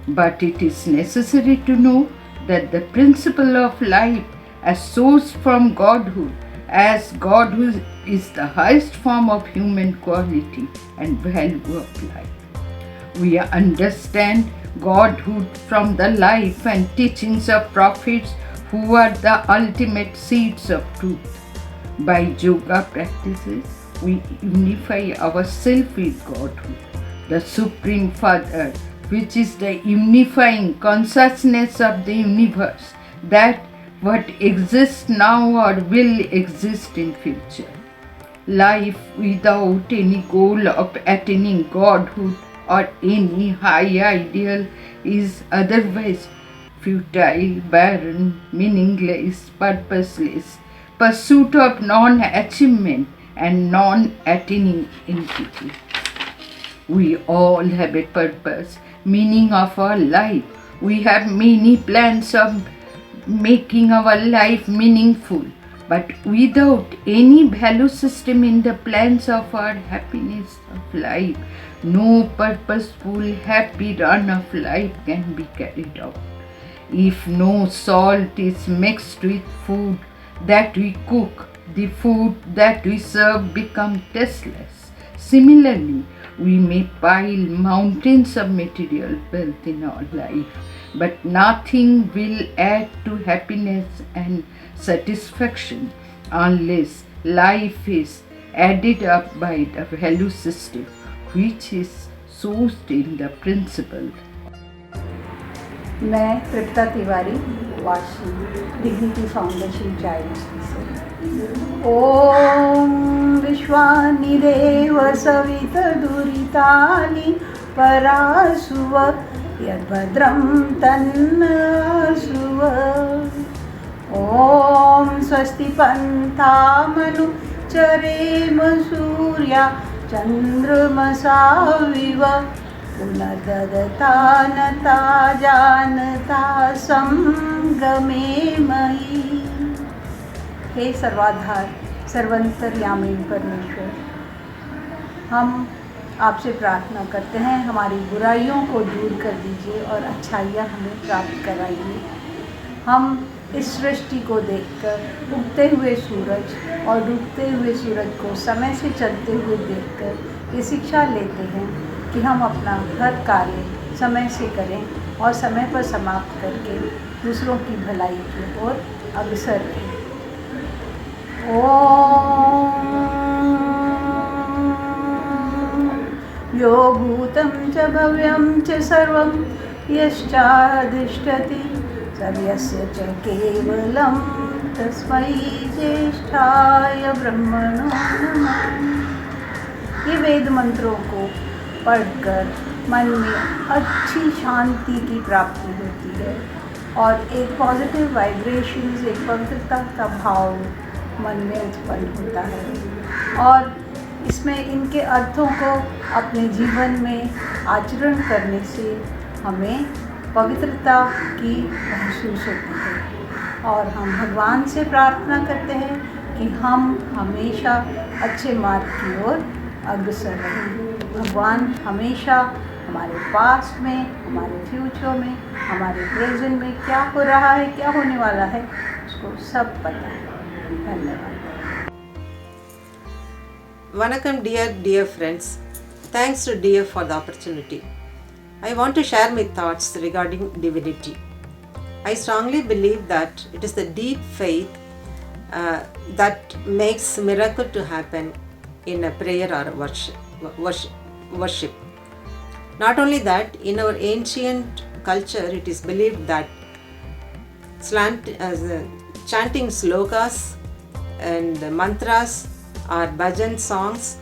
but it is necessary to know that the principle of life as sourced from Godhood, as Godhood is the highest form of human quality and value of life. We understand Godhood from the life and teachings of prophets who are the ultimate seeds of truth. By yoga practices, we unify ourselves with Godhood, the Supreme Father, which is the unifying consciousness of the universe, that what exists now or will exist in future. Life without any goal of attaining Godhood or any high ideal is otherwise futile, barren, meaningless, purposeless, pursuit of non-achievement and non-attaining entity. We all have a purpose, meaning of our life. We have many plans of making our life meaningful, but without any value system in the plans of our happiness of life, no purposeful, happy run of life can be carried out. If no salt is mixed with food that we cook, the food that we serve becomes tasteless. Similarly, we may pile mountains of material wealth in our life, but nothing will add to happiness and satisfaction unless life is added up by the value system, which is sourced in the principle. मैं Tripta Tiwari Vashi Dignity Foundation child से। ओम विश्वानि देव सवितदुरितानि परासुव यद्भद्रं तन्नसुव। ओम स्वस्ति पन्थामनु चरेम सूर्या चन्द्रमसाविव पुनर्ददतानता जानता संगमे मयि। हे सर्वाधार सर्वंतर्यामी परमेश्वर, हम आपसे प्रार्थना करते हैं हमारी बुराइयों को दूर कर दीजिए और अच्छाइयाँ हमें प्राप्त कराइए। हम इस सृष्टि को देखकर उगते हुए सूरज और डूबते हुए सूरज को समय से चलते हुए देखकर ये शिक्षा लेते हैं कि हम अपना हर कार्य समय से करें और समय पर समाप्त करके दूसरों की भलाई की ओर अग्रसर रहें। ओम यो भूतं च भव्यं च सर्वं यश्चाधिष्ठति सर्वस्य च केवलं तस्मै ज्येष्ठाय ब्रह्मणो नमः। ये वेद मंत्रों को पढ़कर मन में अच्छी शांति की प्राप्ति होती है और एक पॉजिटिव वाइब्रेशंस, एक पवित्रता का भाव मन में उत्पन्न होता है और इसमें इनके अर्थों को अपने जीवन में आचरण करने से हमें पवित्रता की महसूस होती है और हम भगवान से प्रार्थना करते हैं कि हम हमेशा अच्छे मार्ग की ओर अग्रसर रहें। भगवान हमेशा हमारे पास्ट में, हमारे फ्यूचर में, हमारे प्रेजेंट में क्या हो रहा है, क्या होने वाला है, उसको सब पता है। धन्यवाद। Vanakkam dear friends. Thanks to dear for the opportunity. I want to share my thoughts regarding divinity. I strongly believe that it is the deep faith that makes miracle to happen in a prayer or worship. Not only that, in our ancient culture, it is believed that chanting slokas and mantras or bhajan songs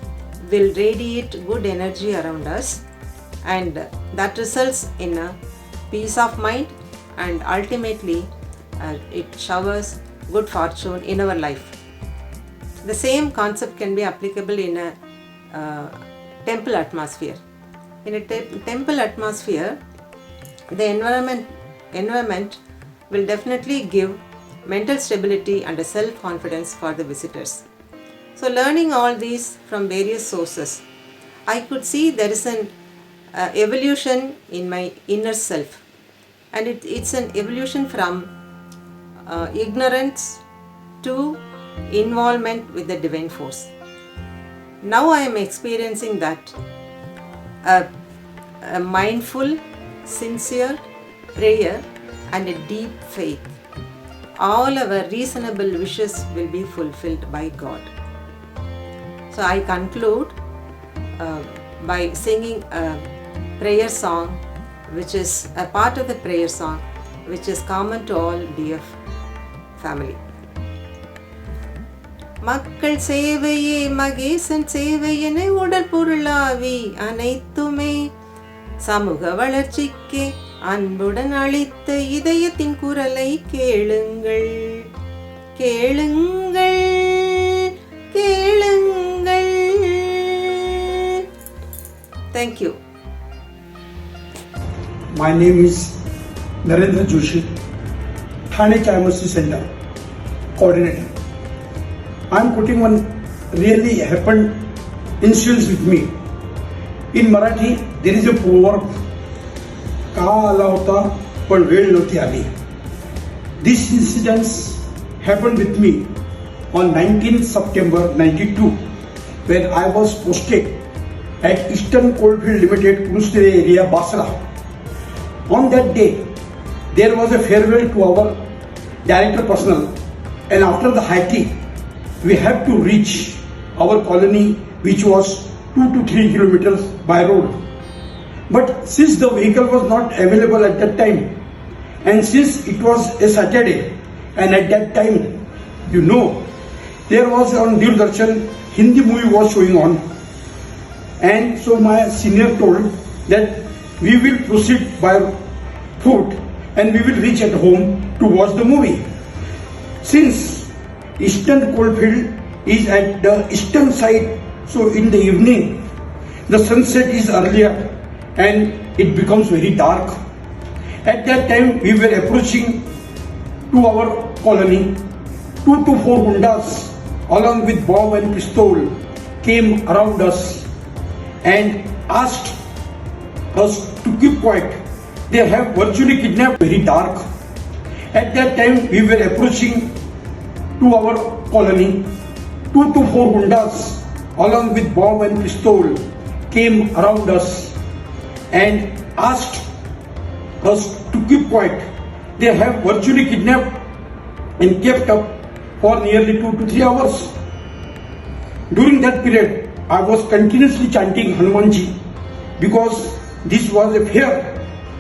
will radiate good energy around us, and that results in a peace of mind, and ultimately it showers good fortune in our life. The same concept can be applicable in a temple atmosphere. In a temple atmosphere, the environment will definitely give mental stability and a self-confidence for the visitors. So learning all these from various sources, I could see there is an evolution in my inner self, and it's an evolution from ignorance to involvement with the divine force. Now I am experiencing that a mindful, sincere prayer and a deep faith, all our reasonable wishes will be fulfilled by God. So I conclude by singing a prayer song, which is a part of the prayer song, which is common to all DF family. மக்கள் சேவையே மகேசன் சேவையென உடல் பொருளாவி அனைத்துமே சமூக வளர்ச்சிக்கு அன்புடன் அளித்த இதயத்தின் குரலை கேளுங்கள் கேளுங்கள் கேளுங்கள். Thank you. My name is Narendra Joshi, Thane Chayamasti Center coordinator. I am quoting one really happened incident with me. In Marathi, there is a proverb, "Kaal आला होता पण वेळ नव्हती आली." This incident happened with me on 19 September 92, when I was posted at Eastern Coalfield Limited, Kunstere area, Basra. On that day, there was a farewell to our director personnel, and after the high tea, we had to reach our colony, which was 2 to 3 kilometers by road. But since the vehicle was not available at that time, and since it was a Saturday, and at that time, you know, there was on Doordarshan, Hindi movie was showing on, and so my senior told that we will proceed by foot and we will reach at home to watch the movie. Since Eastern Coalfield is at the eastern side, so in the evening the sunset is earlier and it becomes very dark. At that time we were approaching to our colony. 2 to 4 Hundas along with bomb and pistol came around us and asked us to keep quiet. They have virtually kidnapped. Very dark. At that time we were approaching to our colony. 2 to 4 Hundas along with bomb and pistol came around us and asked us to keep quiet. They have virtually kidnapped and kept up for nearly 2 to 3 hours. During that period, I was continuously chanting Hanumanji because this was a fear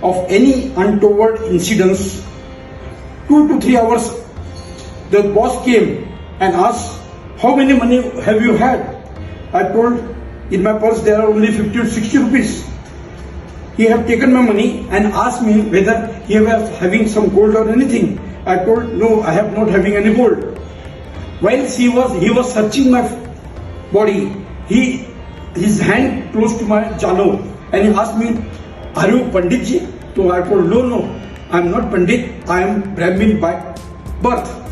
of any untoward incidents. 2 to 3 hours the boss came and asked, how many money have you had? I told, in my purse there are only 50 or 60 rupees. He have taken my money and asked me whether he was having some gold or anything. I told, no, I have not having any gold. While he was searching my body, his hand close to my jalo and he asked me, are you Pandit ji? So I told, no, I am not Pandit, I am Brahmin by birth.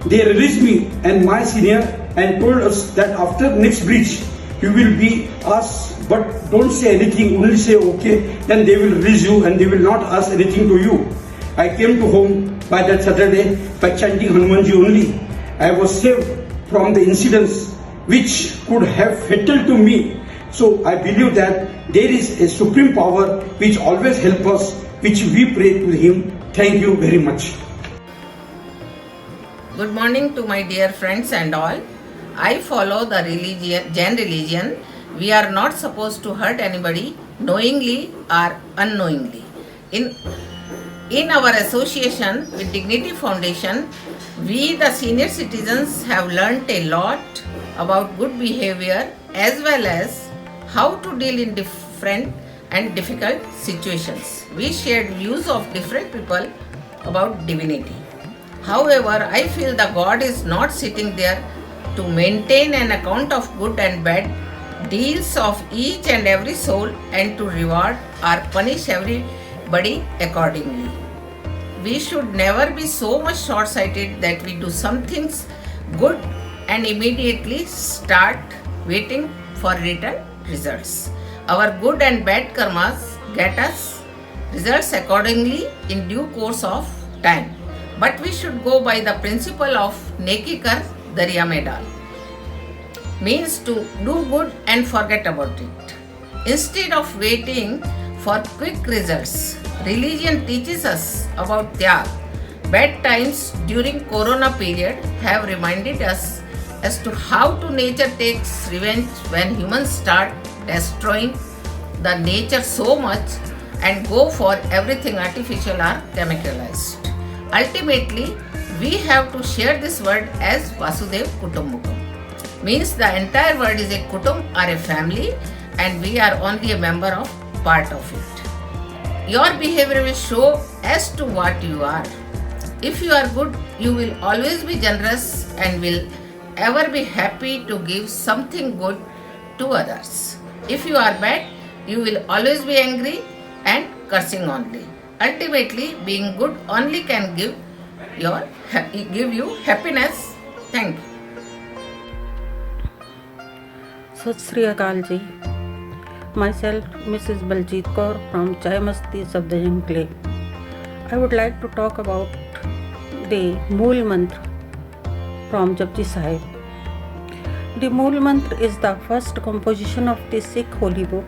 They released me and my senior and told us that after next breach, you will be asked, but don't say anything, only say okay, then they will release you and they will not ask anything to you. I came to home by that Saturday by chanting Hanumanji only. I was saved from the incidents which could have fatal to me. So I believe that there is a supreme power which always helps us, which we pray to him. Thank you very much. Good morning to my dear friends and all. I follow the Jain religion. We are not supposed to hurt anybody knowingly or unknowingly. In our association with Dignity Foundation, we the senior citizens have learnt a lot about good behavior as well as how to deal in different and difficult situations. We shared views of different people about divinity. However, I feel the God is not sitting there to maintain an account of good and bad deeds of each and every soul and to reward or punish everybody accordingly. We should never be so much short-sighted that we do some things good and immediately start waiting for return results. Our good and bad karmas get us results accordingly in due course of time. But we should go by the principle of Neki Kar Darya Mein Dal. Means to do good and forget about it. Instead of waiting for quick results, religion teaches us about Tyag. Bad times during Corona period have reminded us as to how to nature takes revenge when humans start destroying the nature so much and go for everything artificial or chemicalized. Ultimately, we have to share this word as Vasudev Kutumbakam. Means the entire world is a kutum or a family and we are only a member of part of it. Your behavior will show as to what you are. If you are good, you will always be generous and will ever be happy to give something good to others. If you are bad, you will always be angry and cursing only. Ultimately, being good only can give you happiness. Thank you. Sat Sri Akal Ji. Myself, Mrs. Baljit Kaur from Chai Masti Sabdajang Clay. I would like to talk about the Mool Mantra from Japji Sahib. The Mool Mantra is the first composition of the Sikh holy book,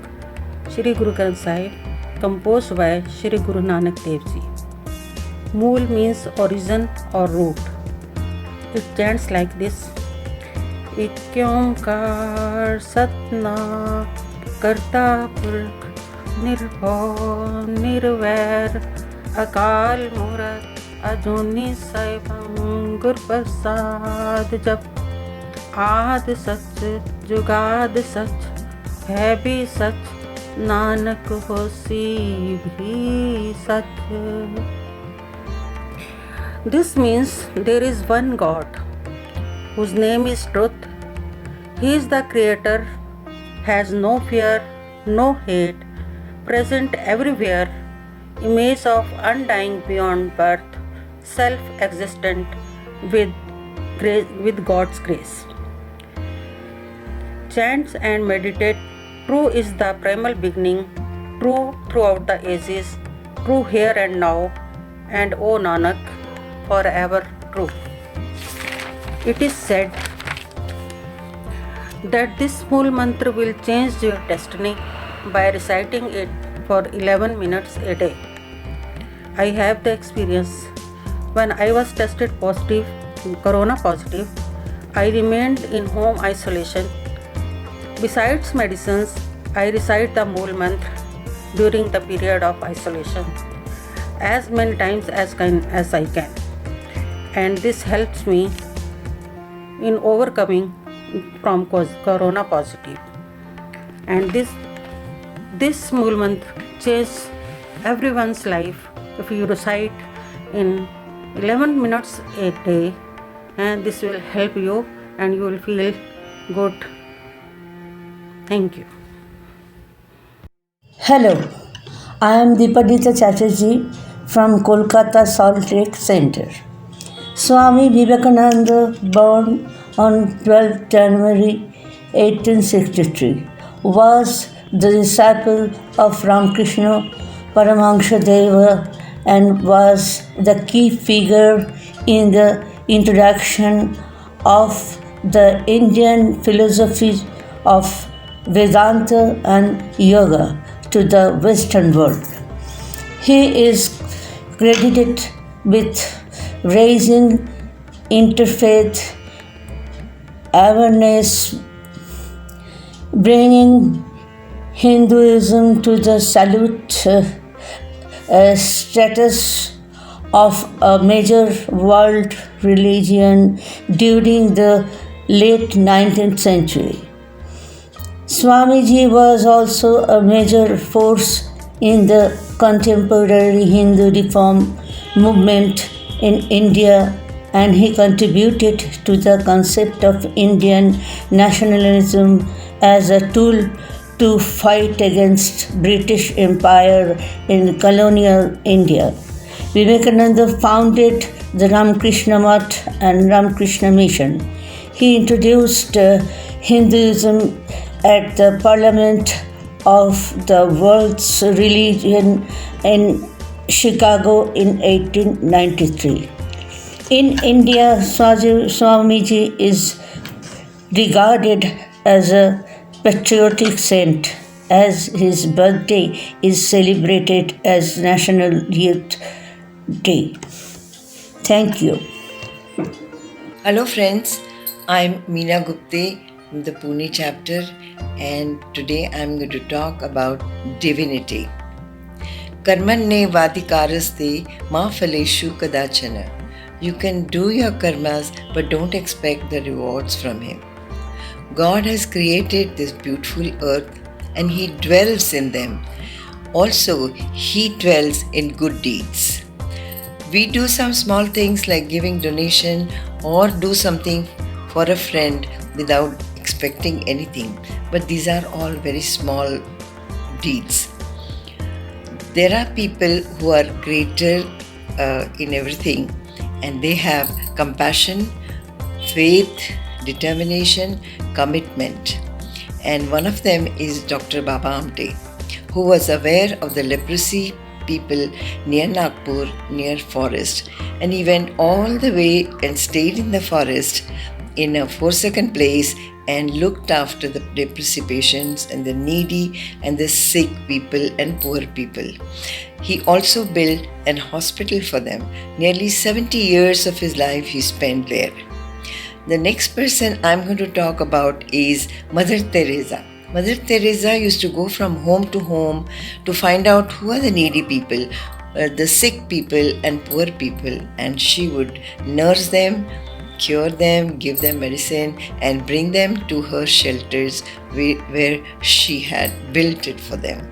Shri Guru Granth Sahib, composed by Shri Guru Nanak Dev Ji. Mool means origin or root. It chants like this. एक ओंकार सतनाम करता पुरख निर्भव निर्वैर अकाल मूरत अजूनी सैभं गुर प्रसाद जप आद सच जुगाद सच है भी सच नानक होसी भी सच. This means there is one God whose name is truth. He is the creator, has no fear, no hate, present everywhere, image of undying beyond birth, self-existent with God's grace. Chants and meditate. True is the primal beginning, true throughout the ages, true here and now, and O Nanak, forever true. It is said that this Mool Mantra will change your destiny by reciting it for 11 minutes a day. I have the experience. When I was tested positive, Corona positive, I remained in home isolation. Besides medicines, I recite the Mool Mantra during the period of isolation as many times as I can. and this helps me in overcoming from corona positive. And this Mool Mantra changes everyone's life if you recite in 11 minutes a day, and this will help you and you will feel good. Thank you. Hello, I am Deepadita Chatterjee from Kolkata Salt Lake Center. Swami Vivekananda, born on 12th January 1863, was the disciple of Ramakrishna Paramahansadeva and was the key figure in the introduction of the Indian philosophy of Vedanta and Yoga to the Western world. He is credited with raising interfaith awareness, bringing Hinduism to the salute status of a major world religion during the late 19th century. Swamiji was also a major force in the contemporary Hindu reform movement in India, and he contributed to the concept of Indian nationalism as a tool to fight against British Empire in colonial India. Vivekananda founded the Ramakrishna Math and Ramakrishna Mission. He introduced Hinduism at the Parliament of the World's Religion in Chicago in 1893. In India, Swamiji is regarded as a patriotic saint, as his birthday is celebrated as National Youth Day. Thank you. Hello friends, I'm Meena Gupte from the Pune chapter, and today I'm going to talk about divinity. Karmanne vadikaraste ma phaleshu kadachana. You can do your karmas but don't expect the rewards from him. God has created this beautiful earth and he dwells in them. Also, he dwells in good deeds. We do some small things like giving donation or do something for a friend without expecting anything, but these are all very small deeds. There are people who are greater in everything, and they have compassion, faith, determination, commitment. And one of them is Dr. Baba Amte, who was aware of the leprosy people near Nagpur, near forest, and he went all the way and stayed in the forest in a forsaken place and looked after the leprosy patients and the needy and the sick people and poor people. He also built an hospital for them. Nearly 70 years of his life he spent there. The next person I'm going to talk about is Mother Teresa. Mother Teresa used to go from home to find out who are the needy people, the sick people and poor people, and she would nurse them, cure them, give them medicine, and bring them to her shelters where she had built it for them.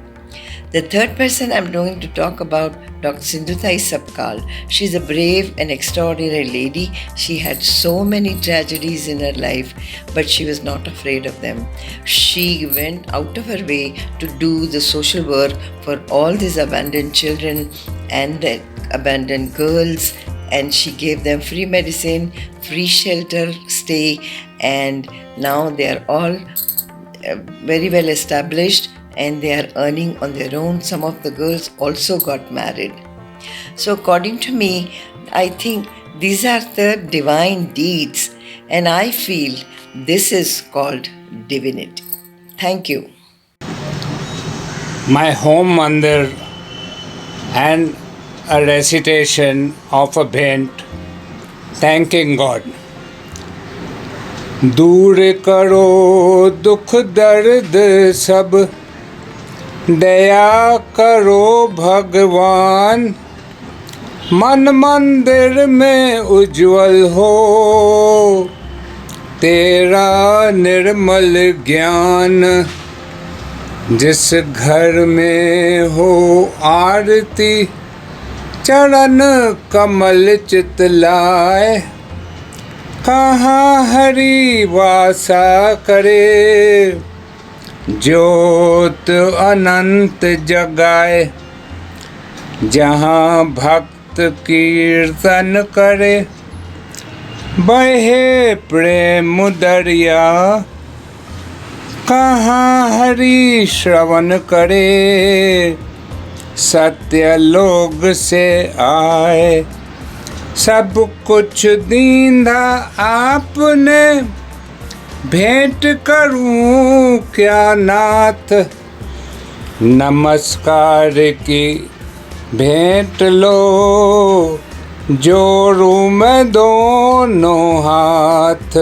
The third person I'm going to talk about, Dr. Sindhutai Sapkal. She's a brave and extraordinary lady. She had so many tragedies in her life, but she was not afraid of them. She went out of her way to do the social work for all these abandoned children and the abandoned girls, and she gave them free medicine, free shelter, stay, and now they are all very well established and they are earning on their own. Some of the girls also got married. So according to me, I think these are the divine deeds, and I feel this is called divinity. Thank you. My home mandir and a recitation of a bhant thanking God. दूर करो दुख दर्द सब, दया करो भगवान, मन मंदिर में उज्जवल हो, तेरा निर्मल ज्ञान। जिस घर में हो आरती, चरण कमल चितलाए। कहाँ हरि वासा करे, ज्योत अनंत जगाए। जहाँ भक्त कीर्तन करे, बहे प्रेम दरिया। कहाँ हरि श्रवण करे, सत्य लोग से आए। सब कुछ दींदा आपने, भेंट करूं क्या नाथ। नमस्कार की भेंट लो, जोड़ूं मैं दोनों हाथ।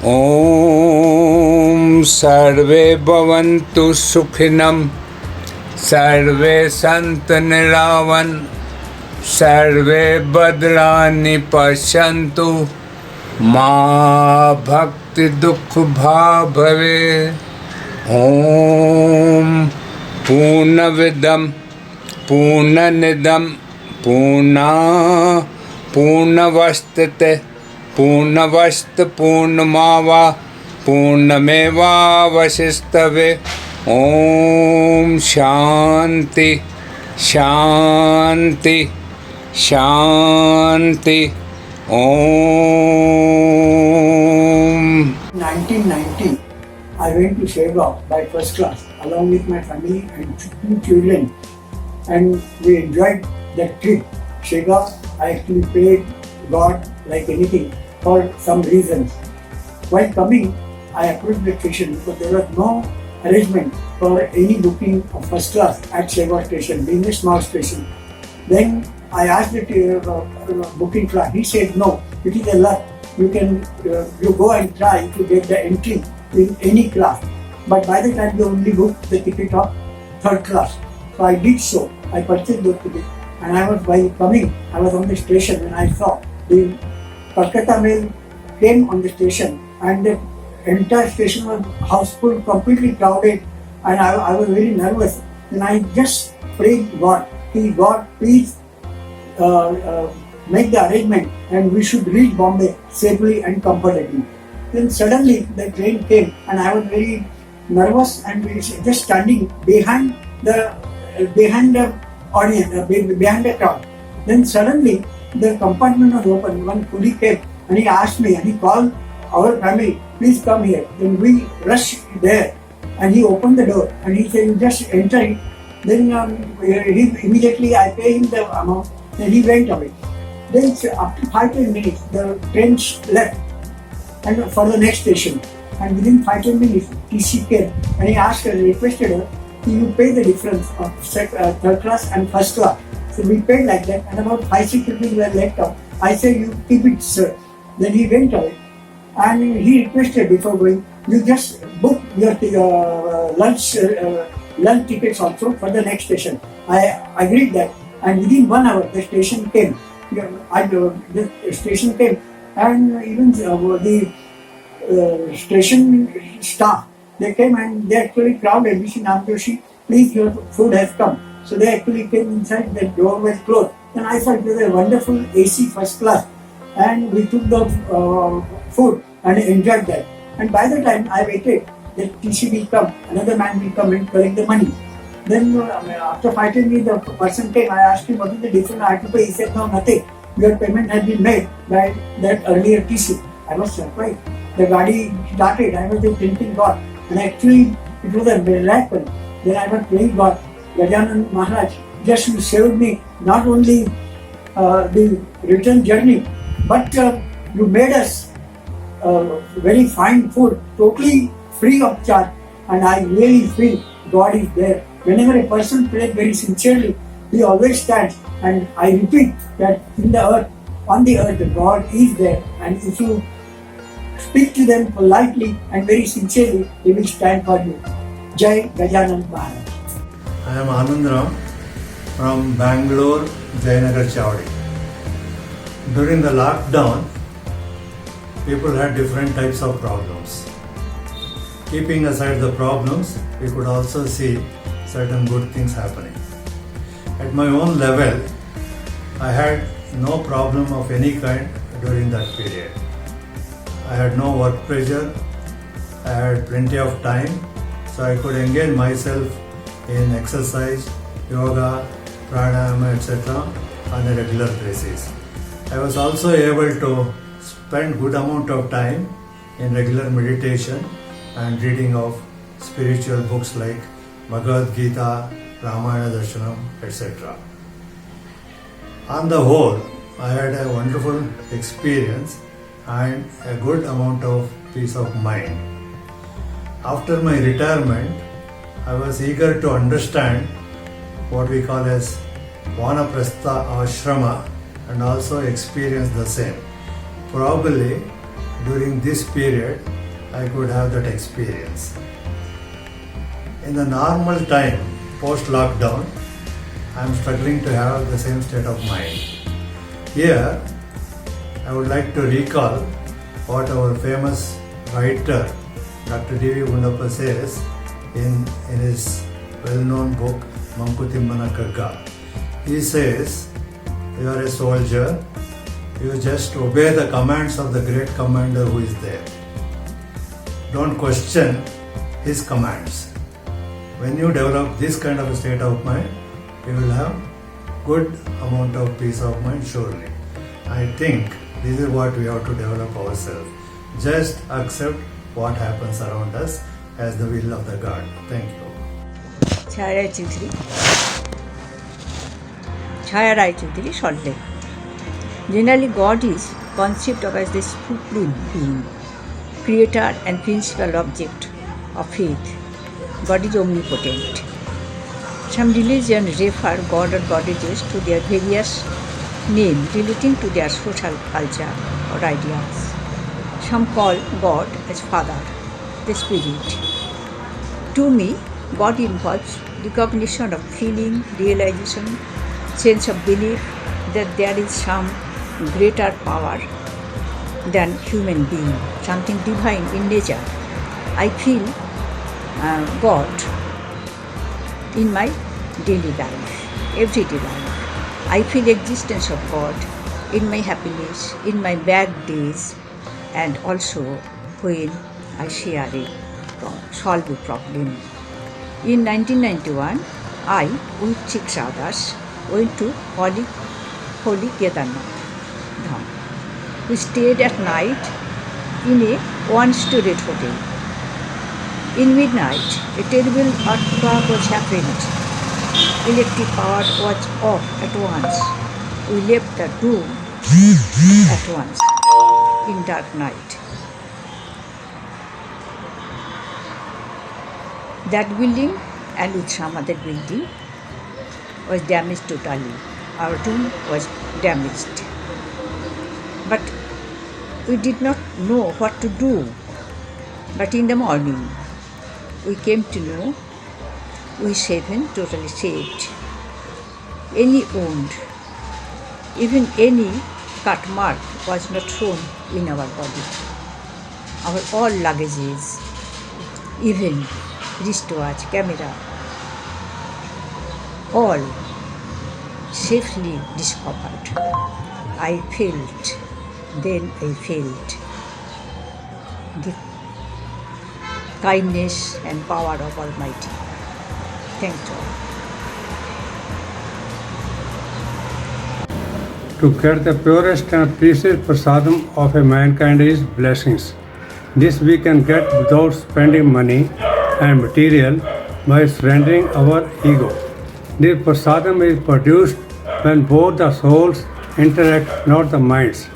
ओम सर्वे भवन्तु सुखिनम, सर्वे सन्तु निरामन्, सर्वे भद्राणि पश्यन्तु, मा भक्ति दुख भाव भवे। ओम पूर्णविदं पूर्णनिदं पूर्णा पूर्णवस्तते पूर्णवस्त पूर्णमावा पूर्णमेवावशिष्टवे। ओम शांति शांति शांति। ओम 1990, I went to Shegaon by first class along with my family and 2 children, and we enjoyed that trip. Shegaon, I actually prayed God like anything for some reasons. While coming, I approached the station because there was no arrangement for any booking of first class at Shegaon station, being a small station. Then I asked the booking clerk. He said, no, it is a luck. You can you go and try to get the entry in any class. But by the time you only booked the ticket of third class. So I did so. I purchased those tickets. And while coming, I was on the station and I saw the Kolkata Mail came on the station and the entire station was houseful, completely crowded, and I was very nervous. And I just prayed God, please make the arrangement and we should reach Bombay safely and comfortably. Then suddenly the train came and I was very nervous and just standing behind the audience, behind the crowd. Then suddenly the compartment was open. One coolie came and he asked me and he called our family, please come here. Then we rushed there and he opened the door and he said, just enter it. Then immediately I paid him the amount and he went away. Then after 5-10 minutes the train left and for the next station, and within 5-10 minutes TC came and he asked her, requested her, you pay the difference of third class and first class. So we paid like that and about 5-6 rupees were left out. I said, you keep it, sir. Then he went away and he requested before going, you just book your lunch tickets also for the next station. I agreed that, and within 1 hour the station came. The station came and even the station staff, they came and they actually crowded. Mr. Namjoshi, please, your food has come. So they actually came inside, the door was closed. And I thought it was a wonderful AC first class. And we took the food and enjoyed that. And by the time I waited, the TC will come, another man will come and collect the money. Then after 5-10 minutes, the person came. I asked him what is the difference I have to pay. He said, no, nothing. Your payment has been made by that earlier TC. I was surprised. The gadi started. I was just thinking God. And actually, it was a miracle. Then I was praying God, Gajanan Maharaj, just you saved me not only the return journey, but you made us very fine food, totally free of charge. And I really feel God is there. Whenever a person prays very sincerely, he always stands. And I repeat that in the earth, on the earth, God is there. And if you speak to them politely and very sincerely, they will stand for you. Jai Gajanan Maharaj. I am Anand Ram from Bangalore, Jayanagar Chavadi. During the lockdown, people had different types of problems. Keeping aside the problems, we could also see certain good things happening. At my own level, I had no problem of any kind during that period. I had no work pressure, I had plenty of time, so I could engage myself in exercise, yoga, pranayama, etc. on a regular basis. I was also able to spend good amount of time in regular meditation and reading of spiritual books like Bhagavad Gita, Ramayana Darshanam, etc. On the whole, I had a wonderful experience and a good amount of peace of mind. After my retirement, I was eager to understand what we call as Vanaprastha Ashrama and also experience the same. Probably during this period, I could have that experience. In the normal time, post-lockdown, I am struggling to have the same state of mind. Here, I would like to recall what our famous writer, Dr. D.V. Gundappa says in his well-known book, Mankutimana Kagga. He says, you are a soldier, you just obey the commands of the great commander who is there. Don't question his commands. When you develop this kind of a state of mind, you will have good amount of peace of mind surely. I think this is what we have to develop ourselves. Just accept what happens around us as the will of the God. Thank you. Chaya Rai Chaudhary, Salt Lake. Generally, God is conceived of as the supreme being, creator and principal object of faith. God is omnipotent. Some religions refer God or goddesses to their various names relating to their social culture or ideas. Some call God as Father, the Spirit. To me, God involves recognition of feeling, realization, sense of belief that there is some greater power than human being, something divine in nature. I feel God in my daily life, everyday life. I feel existence of God in my happiness, in my bad days, and also when I share solve a problem. In 1991, I, with 6 others, went to Holy Kedarnath Dham. We stayed at night in a one-storied hotel. In midnight, a terrible earthquake was happened. Electric power was off at once. We left the room at once in dark night. That building and with some other building was damaged totally. Our room was damaged. But we did not know what to do. But in the morning, we came to know we totally saved. Any wound, even any cut mark was not shown in our body. Our all luggages, even wristwatch, camera, all safely discovered. I felt the kindness and power of Almighty. Thank you. To get the purest and precious prasadam of a mankind is blessings. This we can get without spending money and material by surrendering our ego. This prasadam is produced when both the souls interact, not the minds.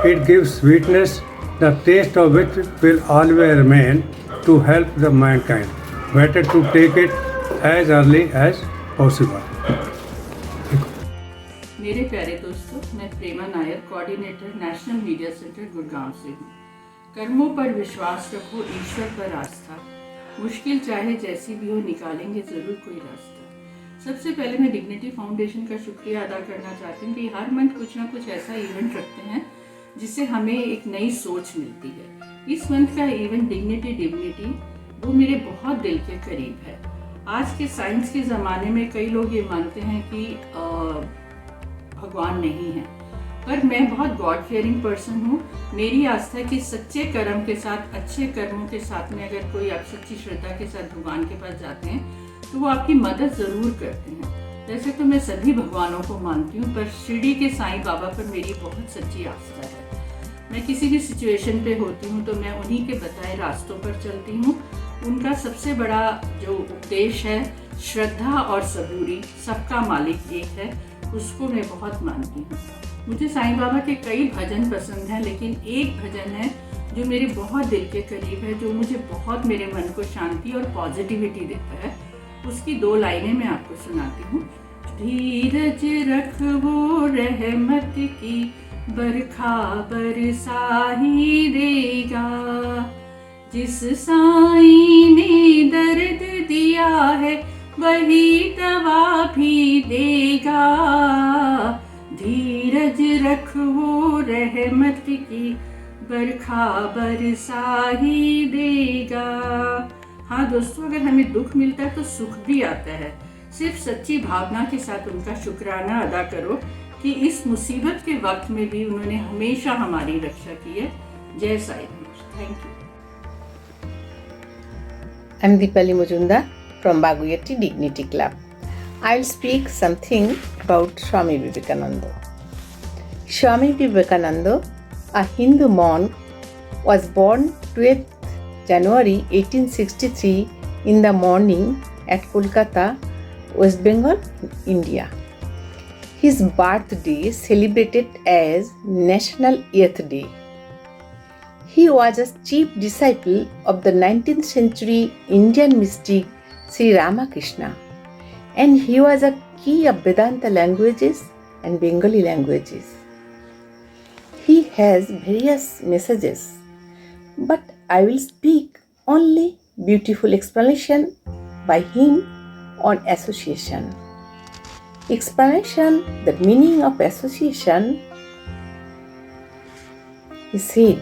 It gives sweetness, the taste of which will always remain to help the mankind. Better to take it as early as possible. मेरे प्यारे दोस्तों, मैं Prema Nair, coordinator National Media Centre Gurgaon से हूँ। कर्मों पर विश्वास रखो, ईश्वर पर आस्था। मुश्किल चाहे जैसी भी हो, निकालेंगे जरूर कोई रास्ता। सबसे पहले मैं डिग्निटी फाउंडेशन का शुक्रिया अदा करना चाहती हूँ कि हर मंथ कुछ ना कुछ ऐसा इवेंट रखते हैं जिससे हमें एक नई सोच मिलती है। इस मंथ का इवेंट डिग्निटी वो मेरे बहुत दिल के करीब है। आज के साइंस के ज़माने में कई लोग ये मानते हैं कि भगवान नहीं है, पर मैं बहुत गॉड फेयरिंग पर्सन हूँ। मेरी आस्था है कि सच्चे कर्म के साथ, अच्छे कर्मों के साथ में अगर कोई आप सच्ची श्रद्धा के साथ भगवान के पास जाते हैं तो वो आपकी मदद ज़रूर करते हैं। वैसे तो मैं सभी भगवानों को मानती हूँ, पर शिरडी के साईं बाबा पर मेरी बहुत सच्ची आस्था है। मैं किसी भी सिचुएशन पे होती हूँ तो मैं उन्हीं के बताए रास्तों पर चलती हूँ। उनका सबसे बड़ा जो उपदेश है, श्रद्धा और सबूरी, सबका मालिक एक है, उसको मैं बहुत मानती हूँ। मुझे साईं बाबा के कई भजन पसंद हैं, लेकिन एक भजन है जो मेरे बहुत दिल के करीब है, जो मुझे बहुत मेरे मन को शांति और पॉजिटिविटी देता है। उसकी 2 लाइनें मैं आपको सुनाती हूँ। धीरज रख वो रहमत की बरखा बरसा ही देगा, जिस साईं ने दर्द दिया है वही दवा भी देगा। धीरज रख वो रहमत की बरखा बरसा ही देगा। हाँ दोस्तों, अगर हमें दुख मिलता है तो सुख भी आता है। सिर्फ सच्ची भावना के साथ उनका शुक्राना अदा करो कि इस मुसीबत के वक्त में भी उन्होंने हमेशा हमारी रक्षा की है। जय Sai. Thank you. I am Deepali Mujumdar from Baguyati Dignity Club. I will speak something about Swami Vivekananda. Swami Vivekananda, a Hindu monk, was born 12th January 1863 in the morning at Kolkata, West Bengal, India. His birthday celebrated as National Youth Day. He was a chief disciple of the 19th century Indian mystic Sri Ramakrishna, and he was a key of Vedanta languages and Bengali languages. He has various messages, but I will speak only beautiful explanation by him on association. Explanation, the meaning of association. He said,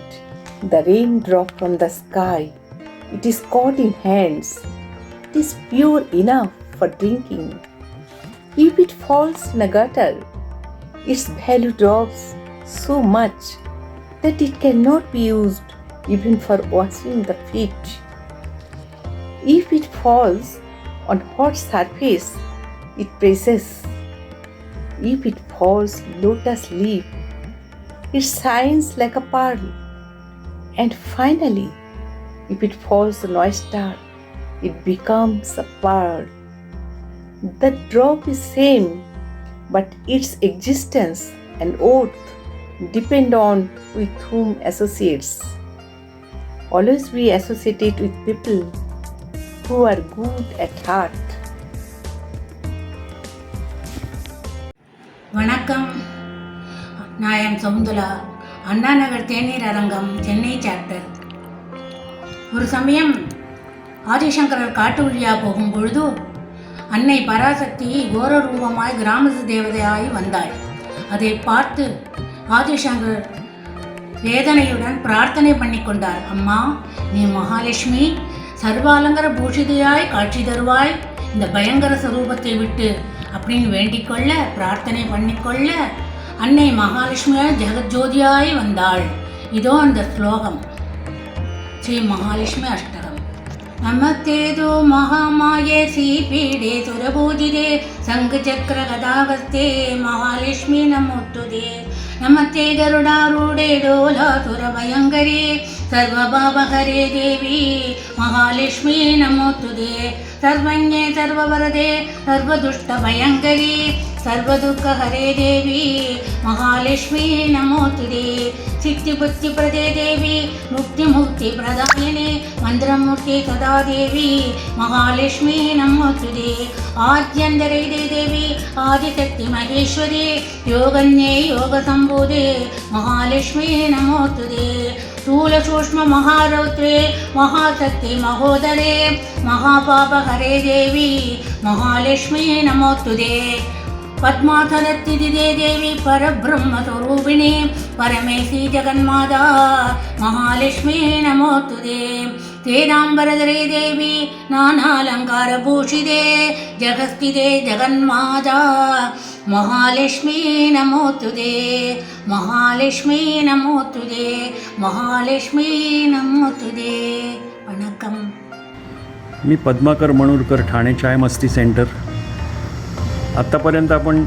the rain drop from the sky, it is caught in hands, it is pure enough for drinking. If it falls in a gutter, its value drops so much that it cannot be used even for washing the feet. If it falls on hot surface, it presses. If it falls lotus leaf, it shines like a pearl. And finally, if it falls on oyster, it becomes a pearl. The drop is same, but its existence and worth depend on with whom associates. Always be associated with people who are good at heart. வணக்கம், நான் M சவுந்தலா, Anna Nagar தேநீர் அரங்கம், Chennai chapter. ஒரு சமயம் ஆதிசங்கரர் காட்டு வழியாக போகும்பொழுது அன்னை பராசக்தி கோர ரூபமாய் கிராமத்து தேவதையாய் வந்தாள். அதை பார்த்து ஆதிசங்கர் வேதனையுடன் பிரார்த்தனை பண்ணி கொண்டார். அம்மா, நீ மகாலட்சுமி, சர்வாலங்கர பூஷிதையாய் காட்சி தருவாய், இந்த பயங்கர ஸ்வரூபத்தை விட்டு அப்படின்னு வேண்டிக்கொள்ள, பிரார்த்தனை பண்ணிக்கொள்ள அன்னை மகாலட்சுமியாய் ஜெகஜோதியாய் வந்தாள். இதோ அந்த ஸ்லோகம், ஸ்ரீ மகாலட்சுமி அஷ்டகம். நமத்தேதோ மகாமாயே ஸ்ரீபீடே சுரபூஜிதே சங்கச்சக்கர கதாவஸ்தே மகாலட்சுமி நமோத்துதே. நமத்தே கருடாரூடே டோலாசுரபயங்கரே सर्वभावहरे देवी महालक्ष्मी नमोस्तुते. सर्वज्ञे सर्ववरदे सर्वदुष्टभयङ्करी सर्वदुःखहरे देवी महालक्ष्मी नमोस्तुते. सिद्धिबुद्धिप्रदे देवी मुक्तिप्रदायिने मन्त्रमूर्ति सदा देवी महालक्ष्मी नमोस्तुते. आद्यन्तरे देवी आदिशक्ति महेश्वरी योगन्ये योगसम्भूते महालक्ष्मी नमोस्तुते. स्थूलसूक्ष्ममहारौद्रे महाशक्ति महोदरे महापापहरे देवी महालक्ष्मी नमोस्तुते पद्मासनस्थिते देवी परब्रह्मस्वरूपिणी परमेशी जगन्माता महालक्ष्मी नमोस्तुते तेनाम्बरधरे देवी नानालङ्कारभूषिते जगस्थिते जगन्माता महालक्ष्मी नमोस्तुते महालक्ष्मी नमोस्तुते महालक्ष्मी नमोस्तुते वणक्कम. मी पद्माकर मणूरकर, ठाणे चाय मस्ती सेंटर. आत्तापर्यंत आपण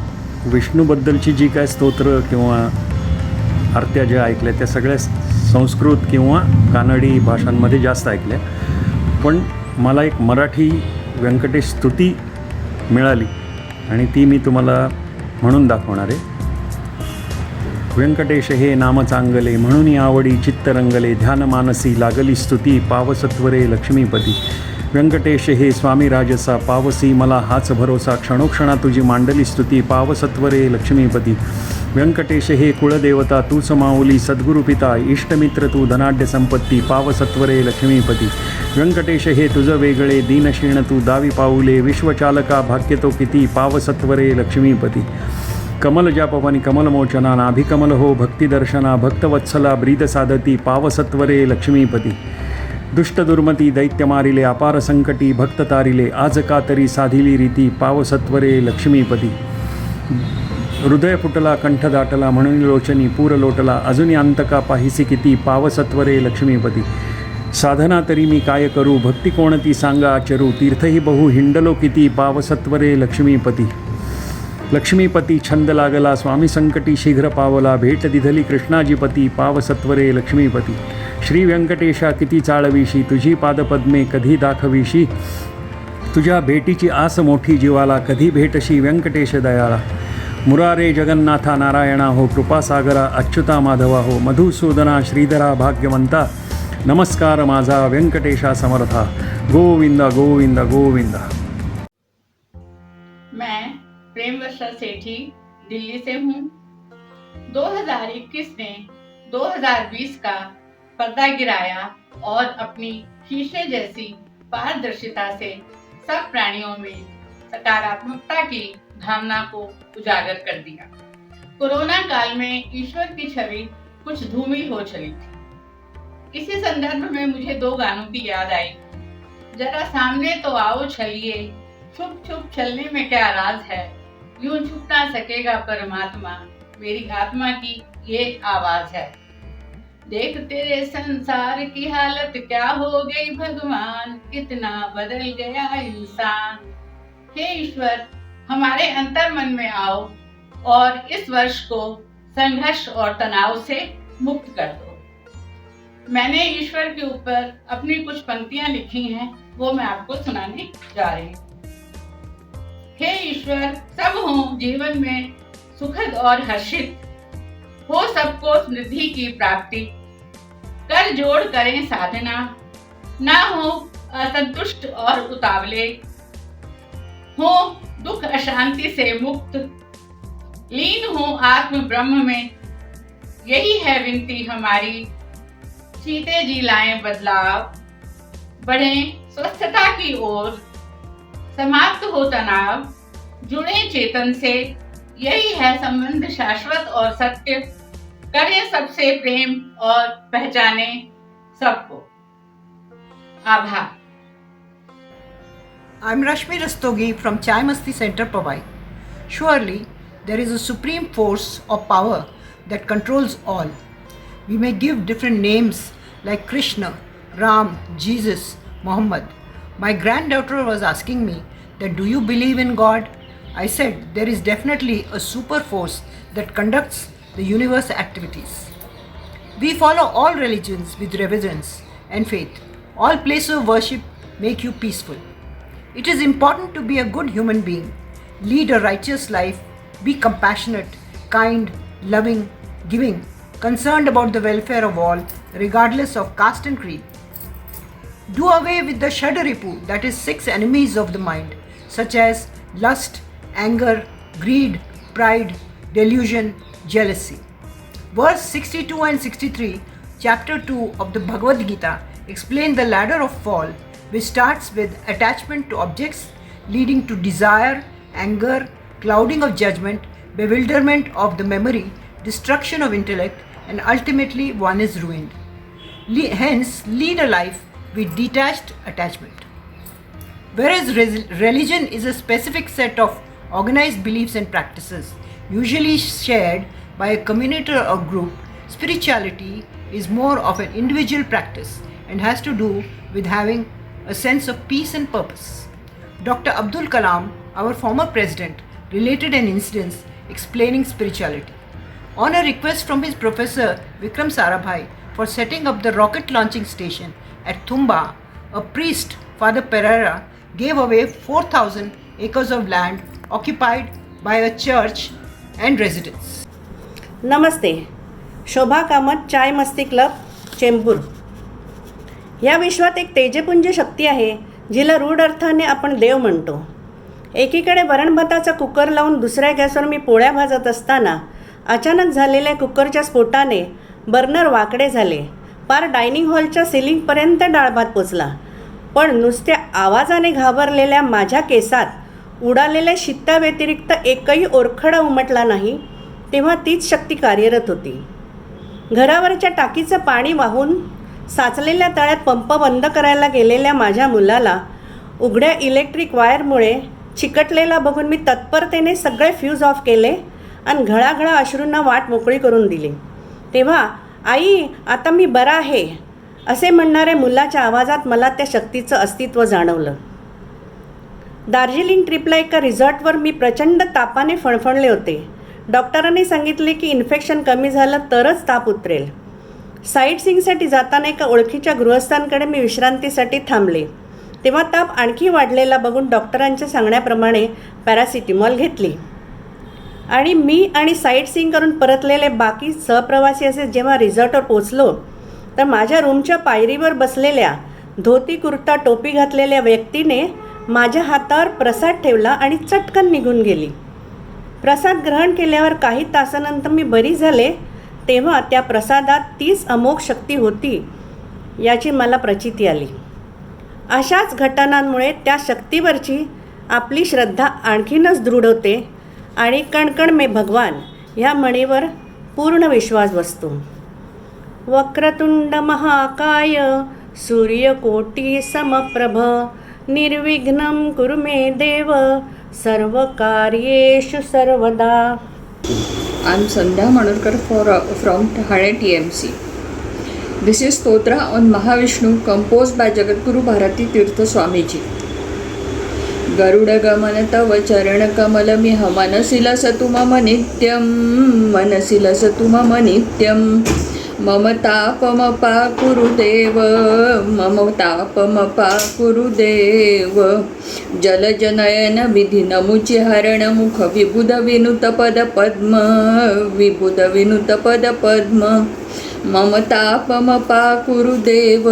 विष्णूबद्दलची जी काय स्तोत्र किंवा आरत्या ज्या ऐकल्या त्या सगळ्या संस्कृत किंवा कानडी भाषांमध्ये जास्त ऐकल्या, पण मला एक मराठी व्यंकटेश स्तुती मिळाली आणि ती मी तुम्हाला म्हणून दाखवणार आहे. व्यंकटेश हे नाम चांगले म्हणून आवडी चित्तरंगले ध्यान मानसी लागली स्तुती पावसत्वरे लक्ष्मीपती. व्यंकटेश हे स्वामी राजसा पावसी मला हाच भरोसा क्षणोक्षणा तुझी मांडली स्तुती पावसत्वरे लक्ष्मीपती. व्यंकटेश हे कुळदेवता तूच माऊली सद्गुरु पिता इष्टमित्र तू धनाढ्य संपत्ती पावसत्वरे लक्ष्मीपती. व्यंकटेश हे तुझ वेगळे दीनशीण तू दावी पाऊले विश्वचालका भाग्य तो किती पावसत्वरे लक्ष्मीपती. कमल जापवानी कमलमोचना नाभिकमल हो भक्तिदर्शना भक्तवत्सला ब्रीद साधती पावसत्वरे लक्ष्मीपती. दुष्ट दुर्मती दैत्य मारिले अपार संकटी भक्त तारिले आज का तरी साधिली रीती पावसत्वरे लक्ष्मीपती. हृदय फुटला कंठ दाटला म्हणून लोचनी पूर लोटला अजूनी अंतका पाहिसी किती पावसत्वरे लक्ष्मीपती. साधना तरी मी काय करू भक्ती कोणती सांगा आचरू तीर्थही बहु हिंडलो किती पावसत्वरे लक्ष्मीपती. लक्ष्मीपती छंद लागला स्वामी संकटी शीघ्र पावला भेट दिधली कृष्णाजीपती पावसत्वरे लक्ष्मीपती. श्री व्यंकटेशा किती चाळविशी तुझी पादपद्मे कधी दाखविशी तुझ्या भेटीची आस मोठी जीवाला कधी भेटशी व्यंकटेश दयाळा. मुरारे जगन्नाथा नारायणा हो कृपासागरा अच्युता माधवा हो मधुसूदना श्रीधरा भाग्यवंता नमस्कार माझा व्यंकटेशा समर्था गोविंदा गोविंदा गोविंदा. मैं प्रेमवर्षा सेठी दिल्ली से हूँ. 2021 ने 2020 का पर्दा गिराया और अपनी शीशे जैसी पारदर्शिता से सब प्राणियों में सकारात्मकता की भावना को उजागर कर दिया. कोरोना काल में ईश्वर की छवि कुछ धूमिल हो चली थी. इसी संदर्भ में मुझे 2 गानों की याद आई. जरा सामने तो आओ चलिए छुप छुप चलने में क्या राज है यूं छुप ना सकेगा परमात्मा मेरी आत्मा की ये आवाज है. देख तेरे संसार की हालत क्या हो गई भगवान कितना बदल गया इंसान. हे ईश्वर हमारे अंतर मन में आओ और इस वर्ष को संघर्ष और तनाव से मुक्त कर दो. मैंने ईश्वर के ऊपर अपनी कुछ पंक्तियां लिखी हैं, वो मैं आपको सुनाने जा रही हूँ. हे ईश्वर सब हो जीवन में सुखद और हर्षित हो सबको समृद्धि की प्राप्ति कर जोड़ करें साधना ना हो असंतुष्ट और उतावले हो दुख अशांति से मुक्त लीन हो आत्म ब्रह्म में यही है विनती हमारी. सीते जी लाएं बदलाव बढ़ें स्वस्थता की ओर समाप्त हो तनाव जुड़े चेतन से यही है संबंध शाश्वत और सत्य करें सबसे प्रेम और पहचाने सबको. आभार. I'm Rashmi Rastogi from Chai Masti Center, Powai. Surely, there is a supreme force or power that controls all. We may give different names like Krishna, Ram, Jesus, Muhammad. My granddaughter was asking me that do you believe in God? I said there is definitely a super force that conducts the universe activities. We follow all religions with reverence and faith. All places of worship make you peaceful. It is important to be a good human being, lead a righteous life, be compassionate, kind, loving, giving, concerned about the welfare of all, regardless of caste and creed. Do away with the Shadaripu, that is 6 enemies of the mind, such as lust, anger, greed, pride, delusion, jealousy. Verse 62 and 63 Chapter 2 of the Bhagavad Gita explains the ladder of fall, which starts with attachment to objects, leading to desire, anger, clouding of judgment, bewilderment of the memory, destruction of intellect, and ultimately one is ruined. Hence, lead a life with detached attachment. Whereas religion is a specific set of organized beliefs and practices, usually shared by a community or group, spirituality is more of an individual practice and has to do with having a sense of peace and purpose. Dr. Abdul Kalam, our former president, related an incident explaining spirituality. On a request from his professor Vikram Sarabhai for setting up the rocket launching station at Thumba, a priest, Father Pereira, gave away 4,000 acres of land occupied by a church and residents. नमस्ते. शोभा कामत चाय मस्ती club Chembur. या विश्वात एक तेजपुंज शक्ती आहे जिला रूढ अर्थाने आपण देव म्हणतो. एकीकडे वरण भाताचा कुकर लावून दुसऱ्या गॅसवर मी पोळ्या भाजत असताना अचानक झालेल्या कुकरच्या स्फोटाने बर्नर वाकडे झाले. पार डायनिंग हॉलच्या सिलिंगपर्यंत डाळ भात पोचला. पण नुसत्या आवाजाने घाबरलेल्या माझ्या केसात उडालेल्या शित्ताव्यतिरिक्त एकही ओरखडा उमटला नाही. तेव्हा तीच शक्ती कार्यरत होती. घरावरच्या टाकीचं पाणी वाहून साचलेल्या तळ्यात पंप बंद करायला गेलेल्या माझ्या मुलाला उघड्या इलेक्ट्रिक वायरमुळे चिकटलेला बघून मी तत्परतेने सगळे फ्यूज ऑफ केले आणि घळाघळा अश्रूंना वाट मोकळी करून दिली. तेव्हा आई आता मी बरा आहे असे म्हणणाऱ्या मुलाच्या आवाजात मला त्या शक्तीचं अस्तित्व जाणवलं. दार्जिलिंग ट्रिपला एका रिसॉर्टवर मी प्रचंड तापाने फणफणले होते. डॉक्टरांनी सांगितले की इन्फेक्शन कमी झालं तरच ताप उतरेल. साईट सीइंगसाठी जाताना एका ओळखीच्या गृहस्थांकडे मी विश्रांतीसाठी थांबले. तेव्हा ताप आणखी वाढलेला बघून डॉक्टरांच्या सांगण्याप्रमाणे पॅरासिटामॉल घेतली. आणि मी आणि साईट सीइंग करून परतलेले बाकी सहप्रवासी असे जेव्हा रिसॉर्टवर पोचलो तर माझ्या रूमच्या पायरीवर बसलेल्या धोती कुर्ता टोपी घातलेल्या व्यक्तीने माझ्या हातावर प्रसाद ठेवला आणि चटकन निघून गेली. प्रसाद ग्रहण केल्यावर काही तासानंतर मी बरी झाले तेव्हा त्या प्रसादात तीच अमोघ शक्ती होती याची मला प्रचिती आली. अशाच घटनांमुळे त्या शक्तीवरची आपली श्रद्धा आणखीनच दृढ होते आणि कणकण मे भगवान ह्या म्हणीवर पूर्ण विश्वास बसतो. वक्रतुंड महाकाय सूर्यकोटी समप्रभ निर्विघ्नं कुरु मे देव सर्वकार्येषु सर्वदा. I'm Sandhya Manurkar from Thane TMC. This is Stotra on Mahavishnu composed by Jagadguru Bharati Tirtha Swamiji. गरुड गमन तव चरण कमल मिह मनसिल सतु मम नित्यं मनसिल सतु मम नित्यं मम तापमपा कुरुदेव मम तापमपा कुरुदेव जलजनयन विधि नमुचि हरण मुख विबुध विनुत पद पद्म विबुध विनुत पद पद्म मम तापमपा कुरुदेव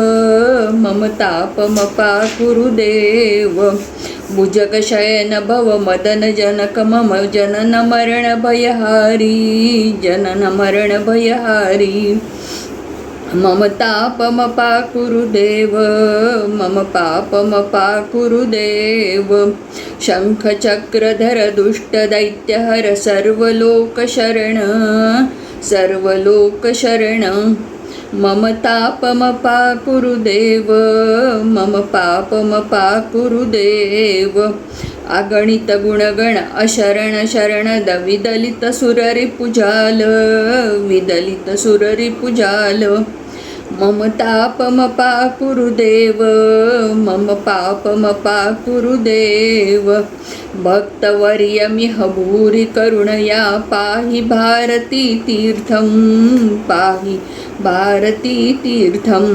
मम तापमपा कुरुदेव भुजगशयन भव मदन जनक मम जनन मरण भयहारी जनन मरण भयहारी मम तापमपा कुरुदेव मम पापमपा कुरुदेव शंखचक्रधर दुष्टदैत्यहर सर्वलोकशरण सर्वलोकशरण मम तापमपा कुरुदेव मम पापमपा कुरुदेव अगणित गुणगण अशरण शरणद विदलित सुररिपुजाल विदलित सुररिपुजाल मम तापमपा कुरुदेव मम पापमपा कुरुदेव भक्तवर्यमिह भूरि करुणया पाहि भारती तीर्थं पाहि भारती तीर्थं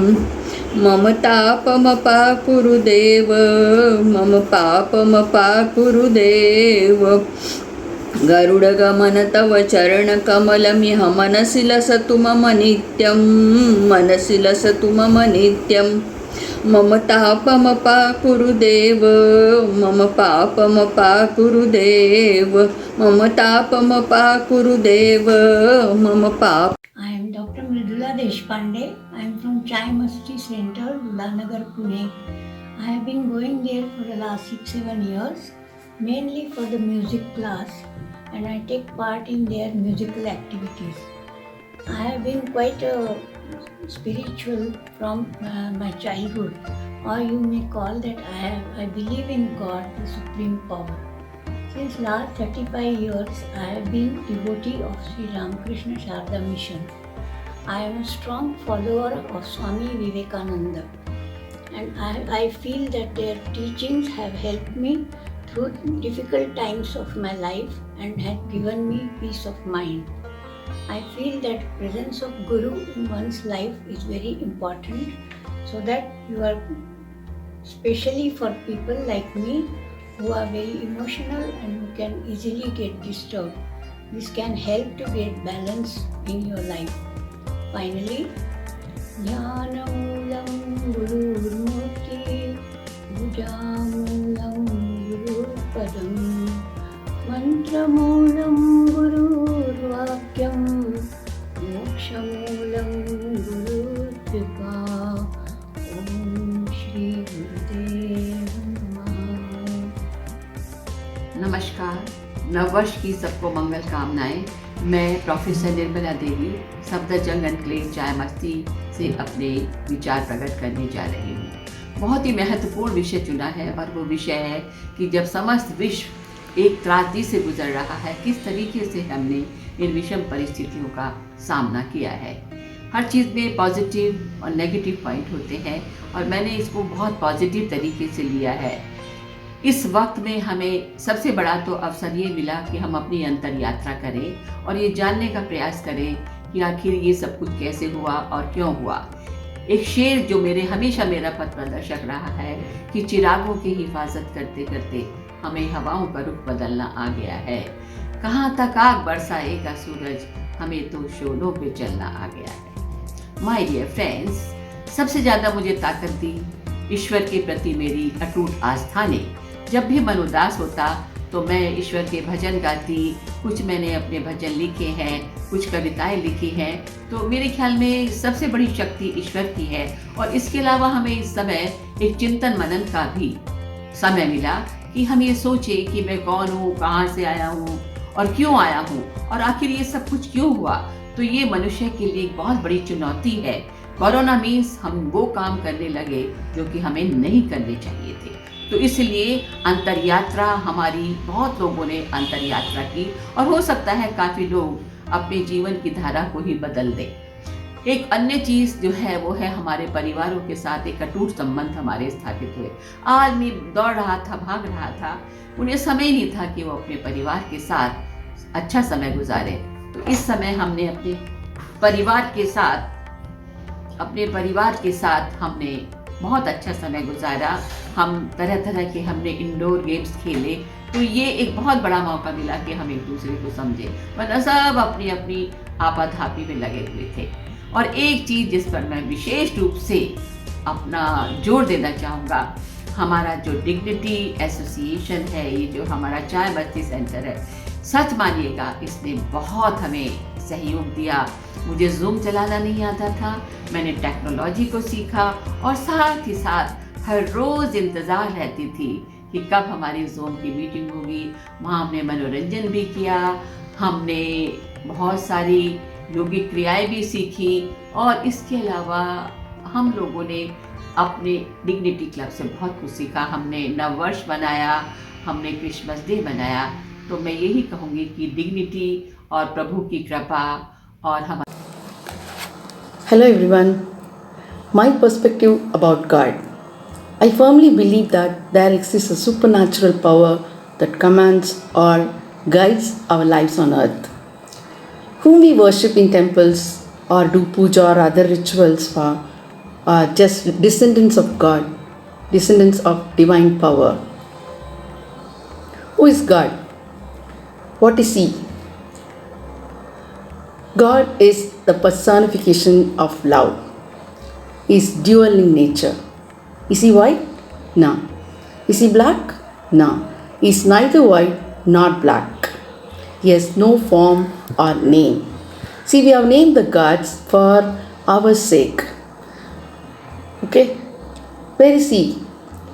मम तापमपा कुरुदेव मम पापमपा कुरुदेव गरुडगमन तव चरणकमलमिह मनसि लसतु मम नित्यं मनसि लसतु मम नित्यं मम तापमपा कुरुदेव मम पापमपा कुरुदेव मम तापमपा कुरुदेव मम पाप. I am Dr. Mridula Deshpande. I am from Chai Masti Center, Ludanagar, Pune. I have been going there for the last 6-7 years, mainly for the music class, and I take part in their musical activities. I have been quite spiritual from my childhood, or you may call that I believe in God, the Supreme Power. Since last 35 years, I have been devotee of Sri Ramakrishna Sharda Mission. I am a strong follower of Swami Vivekananda, and I feel that their teachings have helped me through difficult times of my life and have given me peace of mind. I feel that presence of Guru in one's life is very important, so that you are, especially for people like me who are very emotional and who can easily get disturbed. This can help to get balance in your life. Finally, Jnanamulam Gururmurti Bhujamulam Gurupadam Mantramulam Gururvakyam Mokshamulam Gurukripa Om Shri Gurudev Namaha. नमस्कार, नववर्ष की सबको मंगल कामनाएं। मैं professor Nirmala Devi Safdarjung enclave चाय मस्ती से अपने विचार प्रकट करने जा रही हूँ। बहुत ही महत्वपूर्ण विषय चुना है और वो विषय है कि जब समस्त विश्व एक त्रासदी से गुजर रहा है, किस तरीके से हमने इन विषम परिस्थितियों का सामना किया है। हर चीज़ में पॉजिटिव और नेगेटिव पॉइंट होते हैं और मैंने इसको बहुत पॉजिटिव तरीके से लिया है। इस वक्त में हमें सबसे बड़ा तो अवसर ये मिला कि हम अपनी अंतर यात्रा करें और ये जानने का प्रयास करें कि आखिर ये सब कुछ कैसे हुआ और क्यों हुआ। एक शेर जो हमेशा मेरा पथ प्रदर्शक रहा है कि चिरागों की हिफाजत करते करते हमें हवाओं का रुख बदलना आ गया है। कहाँ तक आग बरसाएगा सूरज, हमें तो शोलों पे चलना आ गया है। माय डियर फ्रेंड्स, सबसे ज़्यादा मुझे ताकत दी ईश्वर के प्रति मेरी अटूट आस्था ने। जब भी मन उदास होता तो मैं ईश्वर के भजन गाती, कुछ मैंने अपने भजन लिखे हैं, कुछ कविताएं लिखी हैं। तो मेरे ख्याल में सबसे बड़ी शक्ति ईश्वर की है और इसके अलावा हमें इस समय एक चिंतन मनन का भी समय मिला कि हम ये सोचें कि मैं कौन हूँ, कहाँ से आया हूँ और क्यों आया हूँ और आखिर ये सब कुछ क्यों हुआ। तो ये मनुष्य के लिए एक बहुत बड़ी चुनौती है। कोरोना मीन्स हम वो काम करने लगे जो कि हमें नहीं करने चाहिए थे। तो इसलिए अंतर यात्रा, हमारी बहुत लोगों ने अंतर यात्रा की और हो सकता है काफ़ी लोग अपने जीवन की धारा को ही बदल दें। एक अन्य चीज़ जो है वो है हमारे परिवारों के साथ एक अटूट संबंध हमारे स्थापित हुए। आदमी दौड़ रहा था, भाग रहा था, उन्हें समय नहीं था कि वो अपने परिवार के साथ अच्छा समय गुजारे। तो इस समय हमने अपने परिवार के साथ हमने बहुत अच्छा समय गुजारा। हम तरह तरह के हमने इंडोर गेम्स खेले। तो ये एक बहुत बड़ा मौका मिला कि हम एक दूसरे को समझे, वरना सब अपनी अपनी आपाधापी में लगे हुए थे। और एक चीज़ जिस पर मैं विशेष रूप से अपना जोर देना चाहूँगा, हमारा जो डिग्निटी एसोसिएशन है, ये जो हमारा चाय मस्ती सेंटर है, सच मानिएगा इसने बहुत हमें सहयोग दिया। मुझे जूम चलाना नहीं आता था, मैंने टेक्नोलॉजी को सीखा और साथ ही साथ हर रोज़ इंतज़ार रहती थी कि कब हमारी जूम की मीटिंग होगी। वहाँ हमने मनोरंजन भी किया, हमने बहुत सारी योगिक क्रियाएं भी सीखी और इसके अलावा हम लोगों ने अपने डिग्निटी क्लब से बहुत कुछ सीखा। हमने नववर्ष मनाया, हमने क्रिसमस डे मनाया। तो मैं यही कहूँगी कि डिग्निटी और प्रभु की कृपा और हमारे Hello everyone. My perspective about God. I firmly believe that there exists a supernatural power that commands or guides our lives on earth. Whom we worship in temples or do puja or other rituals for are just descendants of God, descendants of divine power. Who is God? What is He? God is the personification of love. He is dual in nature. Is he white? No. Is he black? No. He is neither white nor black. He has no form or name. See, we have named the gods for our sake. Okay? Where is he?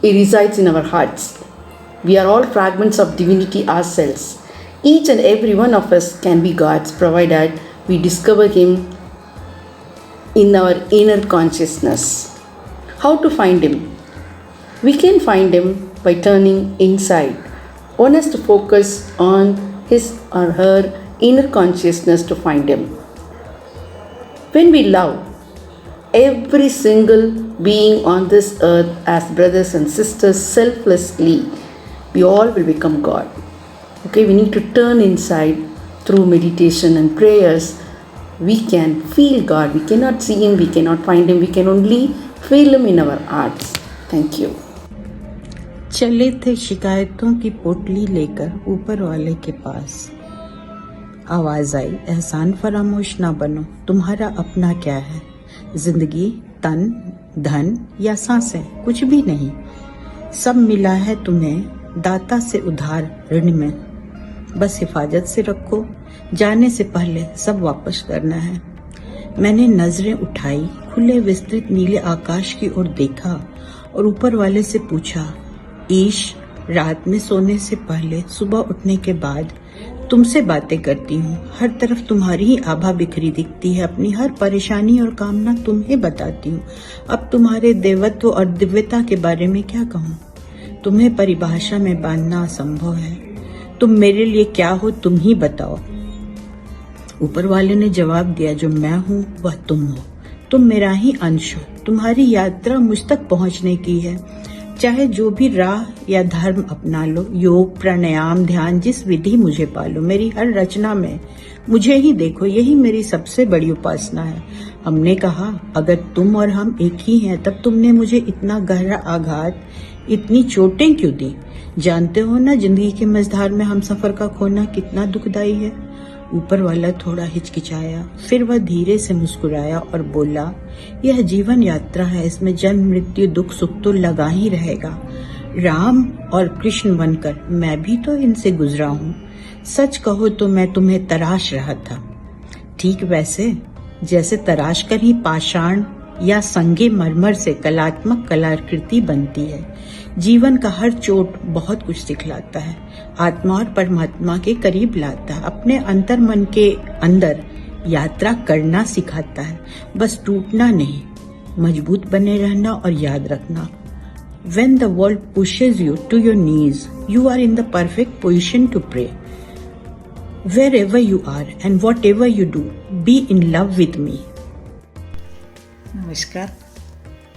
He resides in our hearts. We are all fragments of divinity ourselves. Each and every one of us can be gods provided we discover him in our inner consciousness. How to find him? We can find him by turning inside. One has to focus on his or her inner consciousness to find him. When we love every single being on this earth as brothers and sisters selflessly, we all will become God. Okay, we need to turn inside through meditation and prayers. We can feel God. We cannot see him, we cannot find him, we can only feel him in our hearts. Thank you. चले थे शिकायतों की पोटली लेकर ऊपर वाले के पास। आवाज आई, एहसान फरामोश ना बनो, तुम्हारा अपना क्या है? जिंदगी, तन, धन या सांसें, कुछ भी नहीं। सब मिला है तुम्हें दाता से उधार ऋण में। बस हिफाजत से रखो, जाने से पहले सब वापस करना है। मैंने नजरें उठाई, खुले विस्तृत नीले आकाश की ओर देखा और ऊपर वाले से पूछा, ईश, रात में सोने से पहले सुबह उठने के बाद तुमसे बातें करती हूँ। हर तरफ तुम्हारी ही आभा बिखरी दिखती है। अपनी हर परेशानी और कामना तुम्हें बताती हूँ। अब तुम्हारे देवत्व और दिव्यता के बारे में क्या कहूँ? तुम्हें परिभाषा में बांधना असंभव है। तुम मेरे लिए क्या हो, तुम ही बताओ। ऊपर वाले ने जवाब दिया, जो मैं हूँ वह तुम हो। तुम मेरा ही अंश हो। तुम्हारी यात्रा मुझ तक पहुँचने की है। चाहे जो भी राह या धर्म अपना लो, योग, प्राणायाम, ध्यान, जिस विधि मुझे पालो, मेरी हर रचना में मुझे ही देखो, यही मेरी सबसे बड़ी उपासना है। हमने कहा, अगर तुम और हम एक ही हैं, तब तुमने मुझे इतना गहरा आघात, इतनी चोटें क्यों दी? जानते हो ना, जिंदगी के मझधार में हम सफर का खोना कितना दुखदाई है। ऊपर वाला थोड़ा हिचकिचाया, फिर वह धीरे से मुस्कुराया और बोला, यह जीवन यात्रा है, इसमें जन्म, मृत्यु, दुख, सुख तो लगा ही रहेगा। राम और कृष्ण बनकर मैं भी तो इनसे गुजरा हूँ। सच कहो तो मैं तुम्हें तराश रहा था, ठीक वैसे जैसे तराश कर ही पाषाण या संगे मरमर से कलात्मक कलाकृति बनती है। जीवन का हर चोट बहुत कुछ सिखलाता है, आत्मा और परमात्मा के करीब लाता है, अपने अंतर मन के अंदर यात्रा करना सिखाता है। बस टूटना नहीं, मजबूत बने रहना और याद रखना, when the world pushes you to your knees, you are in the perfect position to pray. Wherever you are and whatever you do, be in love with me. नमस्कार,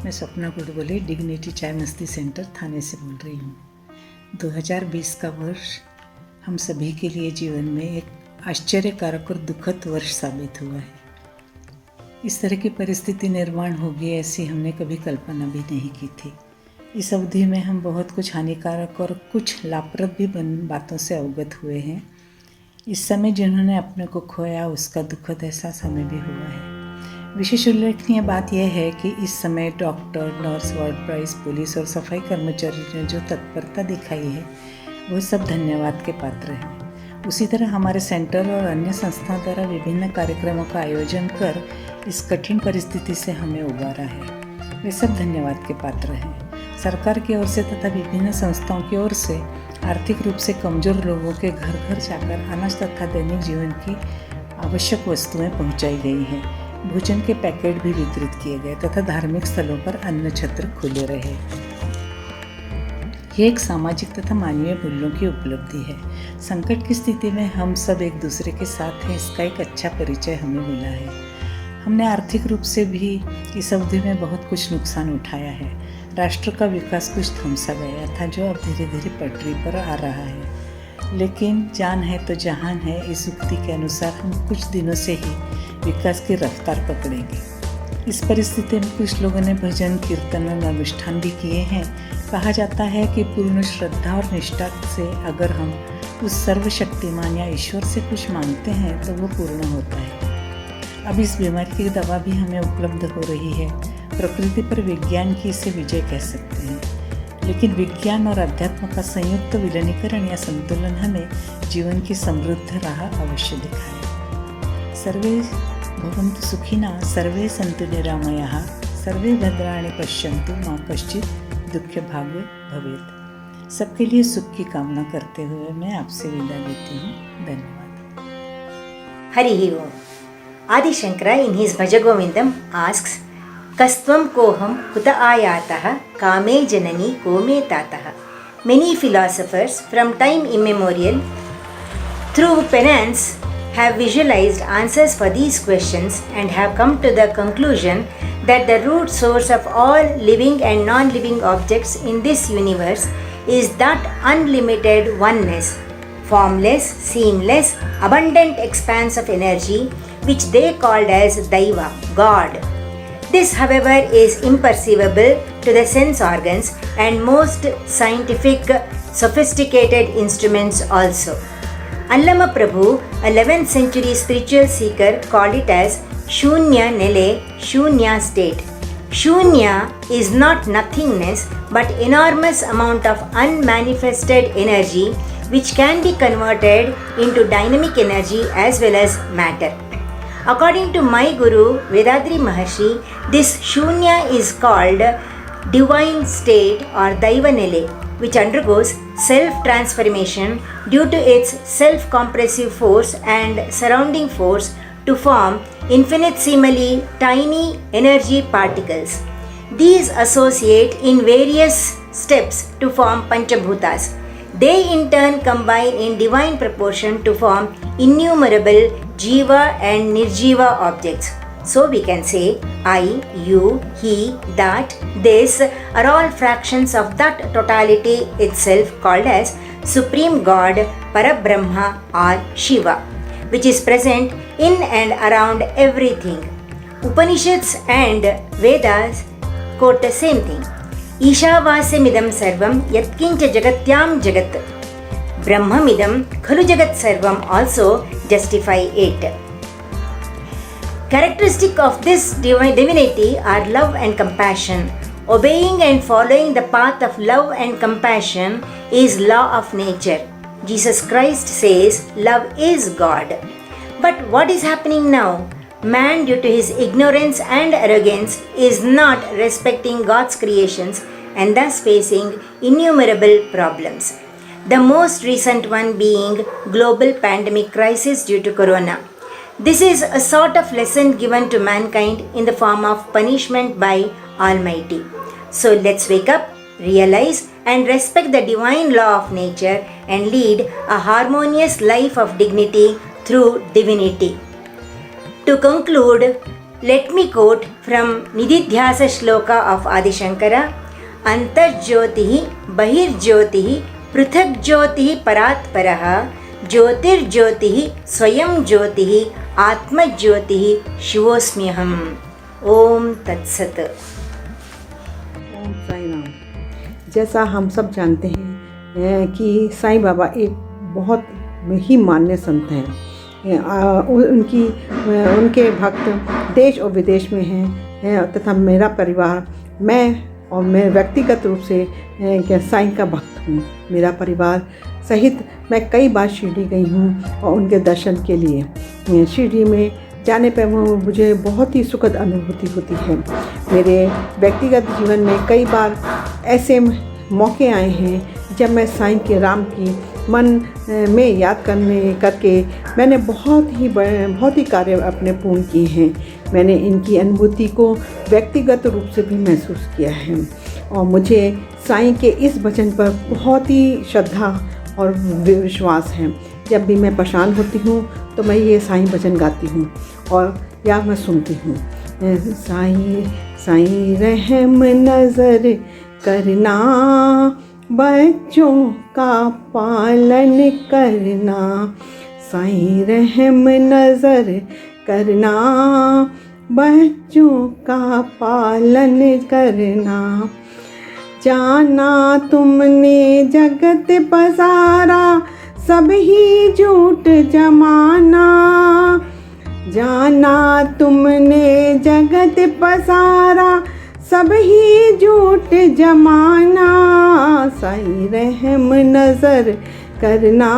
मैं सपना गुडबोले डिग्निटी चाय मस्ती सेंटर थाने से बोल रही हूँ। 2020 का वर्ष हम सभी के लिए जीवन में एक आश्चर्यकारक और दुखद वर्ष साबित हुआ है। इस तरह की परिस्थिति निर्माण होगी ऐसी हमने कभी कल्पना भी नहीं की थी। इस अवधि में हम बहुत कुछ हानिकारक और कुछ लाभप्रद भी बातों से अवगत हुए हैं। इस समय जिन्होंने अपने को खोया उसका दुखद एहसास हमें भी हुआ है। विशेष उल्लेखनीय बात यह है कि इस समय doctor, nurse, ward boys, police और सफाई कर्मचारियों ने जो तत्परता दिखाई है वो सब धन्यवाद के पात्र हैं। उसी तरह हमारे सेंटर और अन्य संस्थाओं द्वारा विभिन्न कार्यक्रमों का आयोजन कर इस कठिन परिस्थिति से हमें उबारा है, वे सब धन्यवाद के पात्र हैं। सरकार की ओर से तथा विभिन्न संस्थाओं की ओर से आर्थिक रूप से कमजोर लोगों के घर घर जाकर अनाज तथा दैनिक जीवन की आवश्यक वस्तुएं पहुंचाई गई हैं। भोजन के पैकेट भी वितरित किए गए तथा धार्मिक स्थलों पर अन्न छत्र खुले रहे। यह एक सामाजिक तथा मानवीय मूल्यों की उपलब्धि है। संकट की स्थिति में हम सब एक दूसरे के साथ हैं, इसका एक अच्छा परिचय हमें मिला है। हमने आर्थिक रूप से भी इस अवधि में बहुत कुछ नुकसान उठाया है। राष्ट्र का विकास कुछ थमसा गया था जो अब धीरे धीरे पटरी पर आ रहा है, लेकिन जान है तो जहान है, इस उक्ति के अनुसार हम कुछ दिनों से ही विकास की रफ्तार पकड़ेंगे। इस परिस्थिति में कुछ लोगों ने भजन, कीर्तन और अनुष्ठान भी किए हैं। कहा जाता है कि पूर्ण श्रद्धा और निष्ठा से अगर हम उस सर्वशक्तिमान या ईश्वर से कुछ मांगते हैं तो वो पूर्ण होता है। अब इस बीमारी की दवा भी हमें उपलब्ध हो रही है प्रकृति पर विज्ञान की इसे विजय कह सकते हैं, लेकिन विज्ञान और अध्यात्म का संयुक्त विलीनीकरण या संतुलन हमें जीवन की समृद्ध राह अवश्य दिखाए। सर्वे भवन्तु सुखिनः, सर्वे सन्तु निरामयाः, सर्वे भद्राणि पश्यन्तु मा कश्चित् दुःख भाग भवेत्। सबके लिए सुख की कामना करते हुए मैं आपसे विदा लेती हूँ। धन्यवाद। हरि ओम। Adi Shankara in his Bhajagovindam asks, Kastvam koham kuta ayatah kame janani kome tatah. Many philosophers from time immemorial through penance have visualized answers for these questions and have come to the conclusion that the root source of all living and non-living objects in this universe is that unlimited oneness, formless, seamless, abundant expanse of energy which they called as Daiva, God. This, however, is imperceivable to the sense organs and most scientific, sophisticated instruments also. Allama Prabhu, a 11th century spiritual seeker, called it as Shunya Nele, Shunya state. Shunya is not nothingness but enormous amount of unmanifested energy which can be converted into dynamic energy as well as matter. According to my Guru Vedadri Maharshi, this Shunya is called divine state or Daivanele, which undergoes self-transformation due to its self-compressive force and surrounding force to form infinitesimally tiny energy particles. These associate in various steps to form Panchabhutas. They in turn combine in divine proportion to form innumerable Jiva and Nirjiva objects. So we can say I, you, he, that, this are all fractions of that totality itself called as Supreme God, Parabrahma or Shiva, which is present in and around everything. Upanishads and Vedas quote the same thing. Ishavasya sarvam yatkincha jagatyam jagat. Brahmamidam khalu jagat sarvam also justify it. Characteristic of this divinity are love and compassion. Obeying and following the path of love and compassion is law of nature. Jesus Christ says love is God. But what is happening now? Man, due to his ignorance and arrogance, is not respecting God's creations and thus facing innumerable problems. The most recent one being global pandemic crisis due to corona. This is a sort of lesson given to mankind in the form of punishment by Almighty. So let's wake up, realize and respect the divine law of nature and lead a harmonious life of dignity through divinity. To conclude, let me quote from Nididhyasa Shloka of Adi Shankara, Antarjyotihi Bahirjyotihi Prithak Jyotihi Parat Paraha Jyotir Jyotihi Swayam Jyotihi Atma Jyotihi Shivosmyaham. Om Tat Sat. ओम साई राम। जैसा हम सब जानते हैं कि साईं बाबा एक बहुत ही मान्य संत हैं। उनके भक्त देश और विदेश में हैं तथा मेरा परिवार, मैं व्यक्तिगत रूप से साईं का भक्त हूँ। मेरा परिवार सहित मैं कई बार शिरडी गई हूँ और उनके दर्शन के लिए। शिरडी में जाने पर मुझे बहुत ही सुखद अनुभूति होती है। मेरे व्यक्तिगत जीवन में कई बार ऐसे मौके आए हैं जब मैं साईं के राम की मन में याद करके मैंने बहुत ही कार्य अपने पूर्ण किए हैं। मैंने इनकी अनुभूति को व्यक्तिगत रूप से भी महसूस किया है और मुझे साईं के इस भजन पर बहुत ही श्रद्धा और विश्वास है। जब भी मैं परेशान होती हूँ तो मैं ये साईं भजन गाती हूँ और या मैं सुनती हूँ। साईं रहम नज़र करना, बच्चों का पालन करना। साईं रहम नज़र करना, बच्चों का पालन करना। जाना तुमने जगत पसारा, सब ही झूठ जमाना। जाना तुमने जगत पसारा, सब ही झूठ जमाना, साईं रहम नजर करना,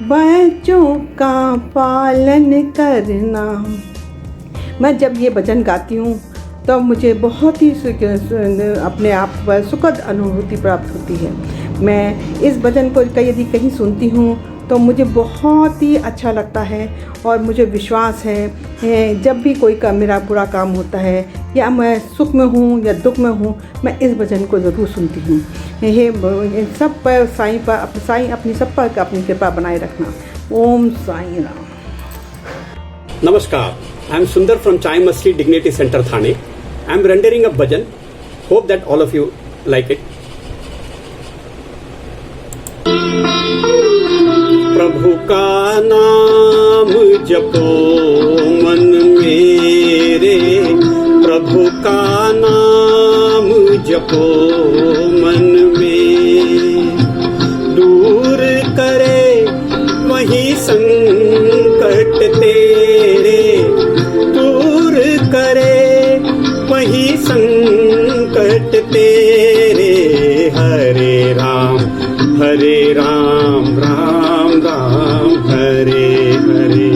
बच्चों का पालन करना। मैं जब ये भजन गाती हूँ तो मुझे बहुत ही अपने आप पर सुखद अनुभूति प्राप्त होती है। मैं इस भजन को यदि कहीं सुनती हूँ तो मुझे बहुत ही अच्छा लगता है और मुझे विश्वास है जब भी कोई मेरा बुरा काम होता है या मैं सुख में हूँ या दुख में हूँ, मैं इस भजन को ज़रूर सुनती हूँ। ये सब पर साईं अपनी सब पर अपनी कृपा बनाए रखना। Om Sai Ram. Namaskar, I am Sundar from Chai Masti Dignity Center, Thane. I am rendering a bhajan. Hope that all of you like it. प्रभु का नाम जपो मन मेरे, प्रभु का नाम जपो मन में, दूर करे वही संकट तेरे, दूर करे वही संकट तेरे। हरे राम राम राम हरे हरे,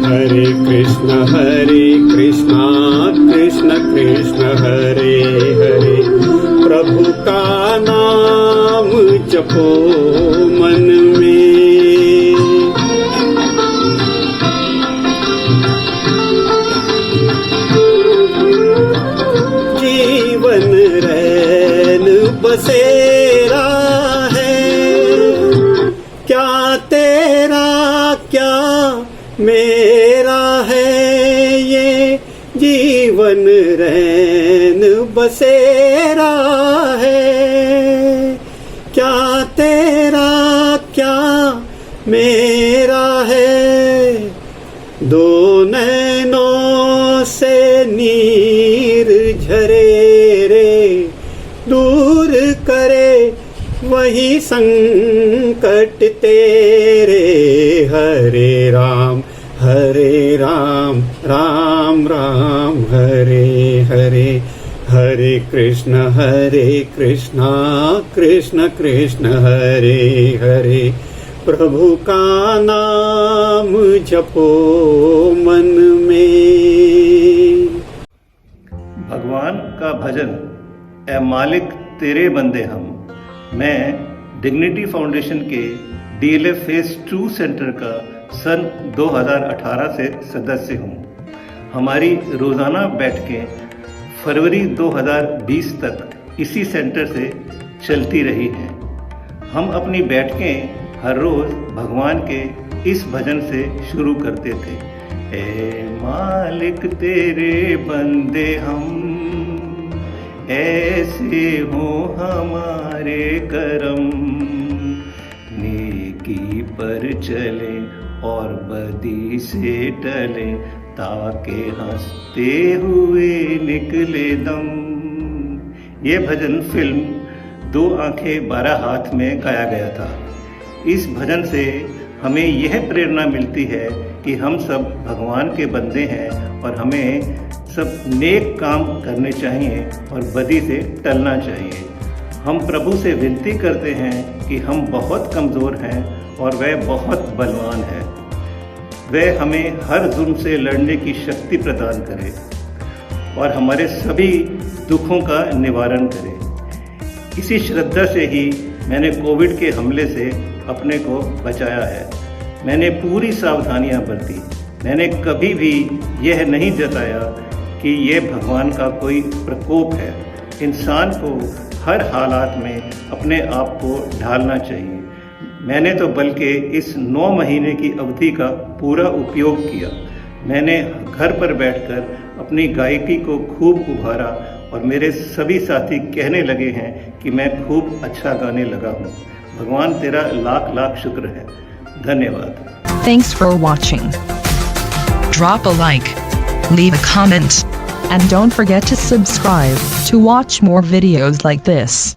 हरे कृष्ण कृष्ण कृष्ण हरे हरे। प्रभु का नाम जपो मन में, जीवन रैन बसेरा है, क्या तेरा क्या मेरा है, ये जीवन रैन बसेरा है, क्या तेरा क्या मेरा है। दो नैनों से नीर झरे रे, दूर करे वही संकट तेरे। हरे राम राम राम हरे हरे, हरे कृष्ण कृष्ण कृष्ण हरे हरे। प्रभु का नाम जपो मन में। भगवान का भजन ए मालिक तेरे बंदे हम। मैं डिग्निटी फाउंडेशन के DLF फेज 2 सेंटर का सन 2018 से सदस्य हूँ। हमारी रोज़ाना बैठकें फरवरी 2020 तक इसी सेंटर से चलती रही हैं। हम अपनी बैठकें हर रोज़ भगवान के इस भजन से शुरू करते थे। ए मालिक तेरे बंदे हम, ऐसे हो हमारे करम, नेकी पर चले और बदी से टले, ताके हंसते हुए निकले दम। ये भजन फिल्म 2 आंखें 12 हाथ में गाया गया था। इस भजन से हमें यह प्रेरणा मिलती है कि हम सब भगवान के बंदे हैं और हमें सब नेक काम करने चाहिए और बदी से टलना चाहिए। हम प्रभु से विनती करते हैं कि हम बहुत कमज़ोर हैं और वह बहुत बलवान है। वह हमें हर जुर्म से लड़ने की शक्ति प्रदान करे और हमारे सभी दुखों का निवारण करे। इसी श्रद्धा से ही मैंने कोविड के हमले से अपने को बचाया है। मैंने पूरी सावधानियां बरती। मैंने कभी भी यह नहीं जताया कि यह भगवान का कोई प्रकोप है। इंसान को हर हालात में अपने आप को ढालना चाहिए। मैंने तो बल्कि इस 9 महीने की अवधि का पूरा उपयोग किया। मैंने घर पर बैठकर अपनी गायकी को खूब उभारा और मेरे सभी साथी कहने लगे हैं कि मैं खूब अच्छा गाने लगा हूँ। भगवान तेरा लाख लाख शुक्र है। धन्यवाद। Thanks for watching. Drop a like, leave a comment, and don't forget to subscribe to watch more videos like this.